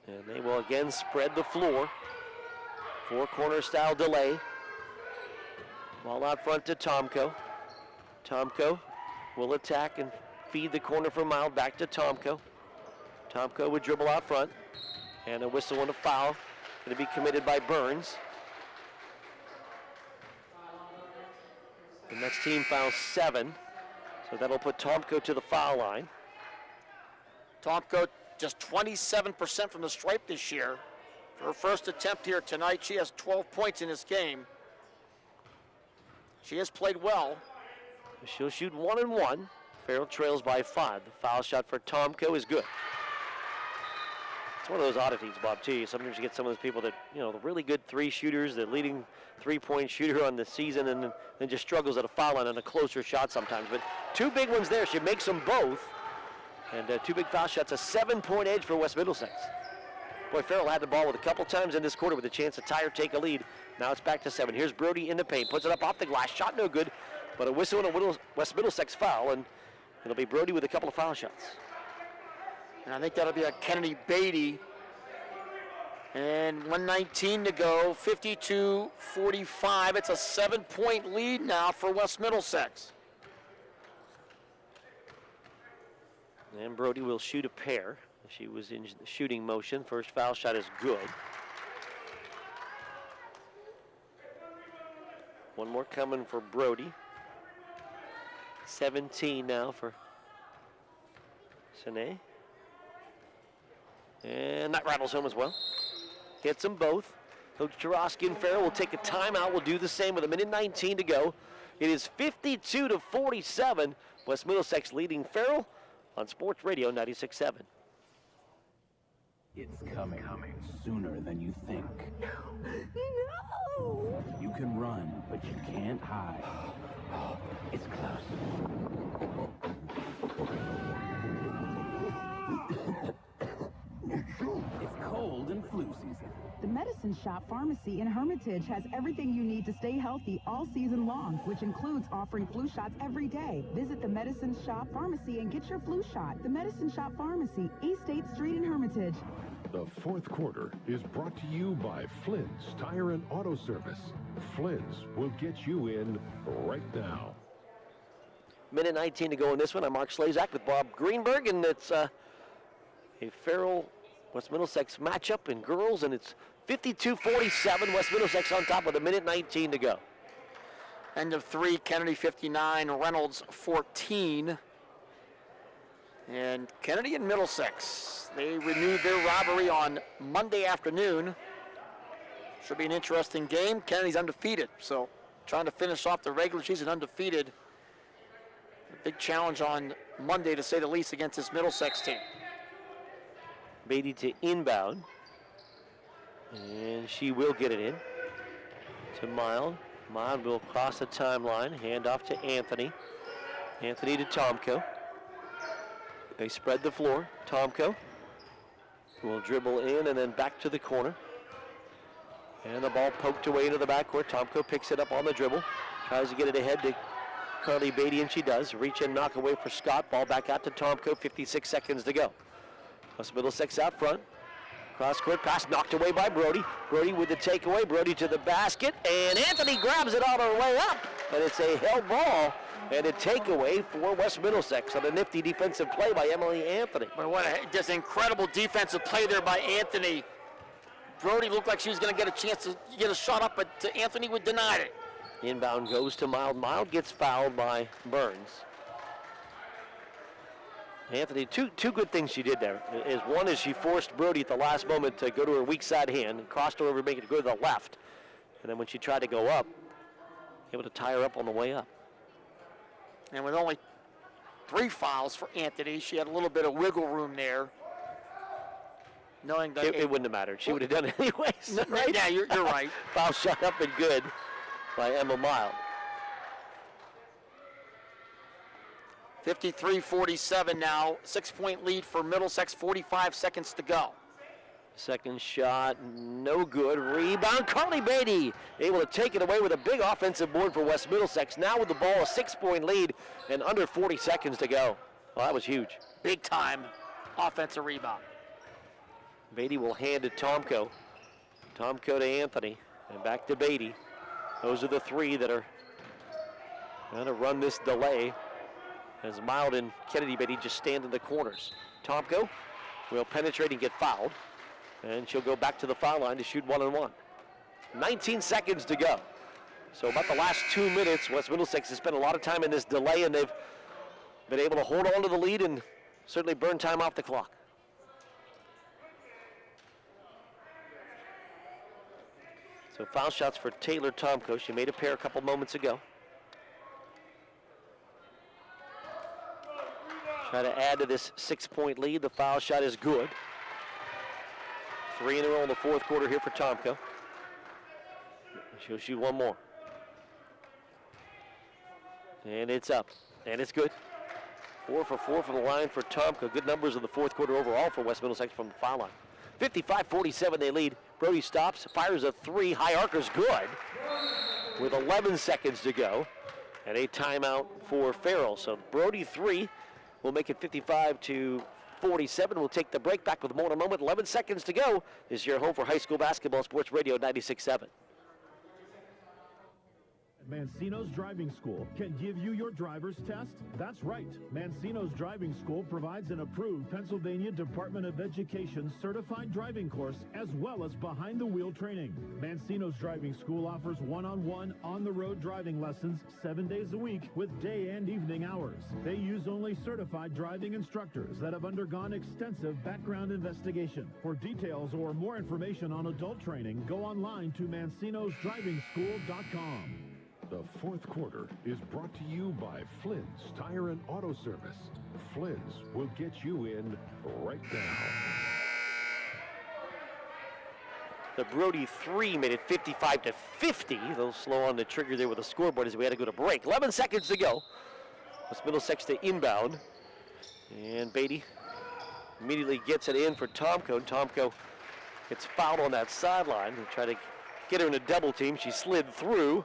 [SPEAKER 1] And they will again spread the floor. 4-corner style delay. Ball out front to Tomko. Tomko will attack and feed the corner for Mild back to Tomko. Tomko would dribble out front. And a whistle and a foul. Going to be committed by Burns. The next team fouls 7. So that'll put Tomko to the foul line.
[SPEAKER 2] Tomko just 27% from the stripe this year. For her first attempt here tonight, she has 12 points in this game. She has played well.
[SPEAKER 1] She'll shoot 1 and 1. Farrell trails by 5. The foul shot for Tomko is good. It's one of those oddities, Bob, too. Sometimes you get some of those people that, the really good 3 shooters, the leading 3-point shooter on the season, and then just struggles at a foul line on a closer shot sometimes. But 2 big ones there. She makes them both. And 2 big foul shots, a 7-point edge for West Middlesex. Boy, Farrell had the ball with a couple times in this quarter with a chance to tie or take a lead. Now it's back to 7. Here's Brody in the paint, puts it up off the glass, shot no good, but a whistle and a West Middlesex foul, and it'll be Brody with a couple of foul shots.
[SPEAKER 2] And I think that'll be a Kennedy Beatty. And 1:19 to go, 52-45. It's a 7-point lead now for West Middlesex.
[SPEAKER 1] And Brody will shoot a pair. She was in the shooting motion. First foul shot is good. One more coming for Brody. 17 now for Sine. And that rattles home as well. Hits them both. Coach Tarosky and Farrell will take a timeout. We'll do the same with a minute 19 to go. It is 52-47. West Middlesex leading Farrell on Sports Radio 96.7.
[SPEAKER 18] It's coming sooner than you think.
[SPEAKER 12] No!
[SPEAKER 18] You can run, but you can't hide. It's close. It's cold and flu season.
[SPEAKER 8] The Medicine Shop Pharmacy in Hermitage has everything you need to stay healthy all season long, which includes offering flu shots every day. Visit the Medicine Shop Pharmacy and get your flu shot. The Medicine Shop Pharmacy, East 8th Street in Hermitage.
[SPEAKER 10] The fourth quarter is brought to you by Flynn's Tire and Auto Service. Flynn's will get you in right now.
[SPEAKER 1] Minute 19 to go in this one. I'm Mark Slazak with Bob Greenberg, and it's a Farrell West Middlesex matchup in girls, and it's 52-47. West Middlesex on top with a minute 19 to go.
[SPEAKER 2] End of 3, Kennedy 59, Reynolds 14. And Kennedy and Middlesex, they renewed their rivalry on Monday afternoon. Should be an interesting game. Kennedy's undefeated, so trying to finish off the regular season undefeated. A big challenge on Monday, to say the least, against this Middlesex team.
[SPEAKER 1] Beatty to inbound, and she will get it in to Mild. Mild will cross the timeline, hand off to Anthony. Anthony to Tomko. They spread the floor. Tomko will dribble in and then back to the corner. And the ball poked away into the backcourt. Tomko picks it up on the dribble. Tries to get it ahead to Carly Beatty, and she does. Reach in, knock away for Scott. Ball back out to Tomko. 56 seconds to go. West Middlesex out front. Cross-court pass knocked away by Brody. Brody with the takeaway. Brody to the basket, and Anthony grabs it all the way up, and it's a held ball and a takeaway for West Middlesex on a nifty defensive play by Emily Anthony.
[SPEAKER 2] But what just incredible defensive play there by Anthony. Brody looked like she was going to get a chance to get a shot up, but Anthony would deny it.
[SPEAKER 1] Inbound goes to Mild. Mild gets fouled by Burns. Anthony, two good things she did there. One is she forced Brody at the last moment to go to her weak side hand and crossed her over, making it go to the left. And then when she tried to go up, able to tie her up on the way up.
[SPEAKER 2] And with only 3 fouls for Anthony, she had a little bit of wiggle room there. Knowing that
[SPEAKER 1] it wouldn't have mattered. She would have done it anyways. Right?
[SPEAKER 2] Yeah, you're right.
[SPEAKER 1] Foul shot up and good by Emma Mild.
[SPEAKER 2] 53-47 now. 6-point lead for Middlesex, 45 seconds to go.
[SPEAKER 1] Second shot, no good. Rebound, Carly Beatty able to take it away with a big offensive board for West Middlesex. Now with the ball, a 6-point lead and under 40 seconds to go. Well, that was huge.
[SPEAKER 2] Big time offensive rebound.
[SPEAKER 1] Beatty will hand to Tomko. Tomko to Anthony, and back to Beatty. Those are the 3 that are going to run this delay as Mild and Kennedy Beatty just stand in the corners. Tomko will penetrate and get fouled, and she'll go back to the foul line to shoot 1-on-1. 19 seconds to go. So about the last 2 minutes, West Middlesex has spent a lot of time in this delay, and they've been able to hold on to the lead and certainly burn time off the clock. So foul shots for Taylor Tomko. She made a pair a couple moments ago. Try to add to this 6-point lead. The foul shot is good. 3 in a row in the fourth quarter here for Tomko. She'll shoot 1 more. And it's up. And it's good. 4 for 4 from the line for Tomko. Good numbers in the fourth quarter overall for West Middlesex from the foul line. 55-47 they lead. Brody stops, fires a 3. High arcer's good with 11 seconds to go. And a timeout for Farrell. So Brody 3 will make it 55-47. We'll take the break. Back with more in a moment. 11 seconds to go. This is your home for high school basketball, Sports Radio 96.7.
[SPEAKER 14] Mancino's Driving School can give you your driver's test? That's right. Mancino's Driving School provides an approved Pennsylvania Department of Education certified driving course as well as behind-the-wheel training. Mancino's Driving School offers one-on-one, on-the-road driving lessons 7 days a week with day and evening hours. They use only certified driving instructors that have undergone extensive background investigation. For details or more information on adult training, go online to mancinosdrivingschool.com.
[SPEAKER 10] The fourth quarter is brought to you by Flynn's Tire and Auto Service. Flynn's will get you in right now.
[SPEAKER 1] The Brody 3 made it 55-50. A little slow on the trigger there with the scoreboard as we had to go to break. 11 seconds to go. West Middlesex to inbound. And Beatty immediately gets it in for Tomko. Tomko gets fouled on that sideline. They try to get her in a double team. She slid through.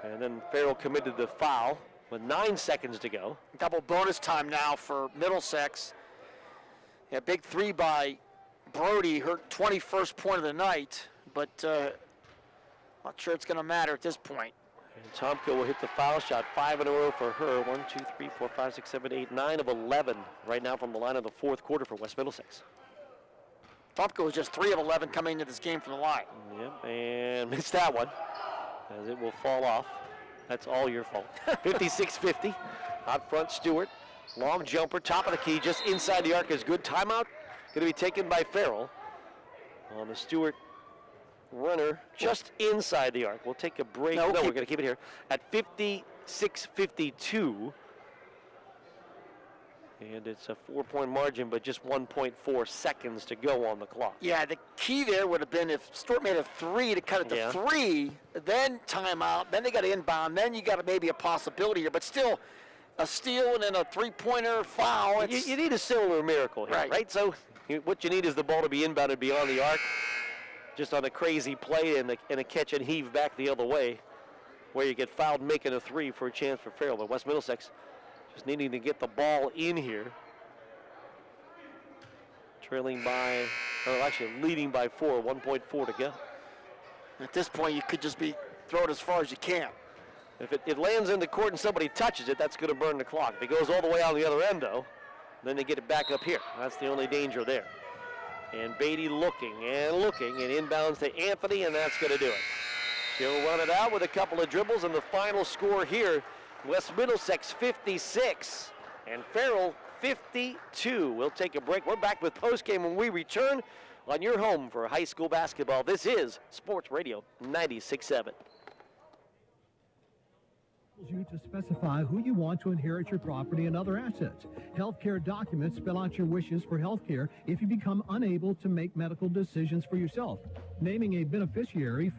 [SPEAKER 1] And then Farrell committed the foul with 9 seconds to go.
[SPEAKER 2] Double bonus time now for Middlesex. A big 3 by Brody, her 21st point of the night, but not sure it's going to matter at this point.
[SPEAKER 1] And Tomko will hit the foul shot, 5 in a row for her. 1, 2, 3, 4, 5, 6, 7, 8, 9 of 11 right now from the line of the fourth quarter for West Middlesex.
[SPEAKER 2] Tomko was just 3 of 11 coming into this game from the line.
[SPEAKER 1] Yep, and missed that one, as it will fall off. That's all your fault. 56-50. Out front, Stewart. Long jumper, top of the key, just inside the arc is good. Timeout going to be taken by Farrell on the Stewart runner just inside the arc. We'll take a break. No, we're going to keep it here. At 56-52. And it's a 4-point margin, but just 1.4 seconds to go on the clock.
[SPEAKER 2] Yeah, the key there would have been if Stewart made a 3 to cut it to 3, then timeout, then they got to inbound, then you got maybe a possibility here. But still, a steal and then a 3-pointer foul.
[SPEAKER 1] You need a similar miracle here, right? So what you need is the ball to be inbounded beyond the arc, just on a crazy play and a catch and heave back the other way, where you get fouled making a 3 for a chance for Farrell. But West Middlesex just needing to get the ball in here. trailing by, or actually leading by 4, 1.4 to go.
[SPEAKER 2] At this point, you could just be throw it as far as you can.
[SPEAKER 1] If it lands in the court and somebody touches it, that's going to burn the clock. If it goes all the way out the other end, though, then they get it back up here. That's the only danger there. And Beatty looking and inbounds to Anthony, and that's going to do it. She'll run it out with a couple of dribbles, and the final score here, West Middlesex 56 and Farrell 52. We'll take a break. We're back with postgame when we return on your home for high school basketball. This is Sports Radio 96.7.
[SPEAKER 17] You to specify who you want to inherit your property and other assets. Healthcare documents spell out your wishes for healthcare if you become unable to make medical decisions for yourself. Naming a beneficiary for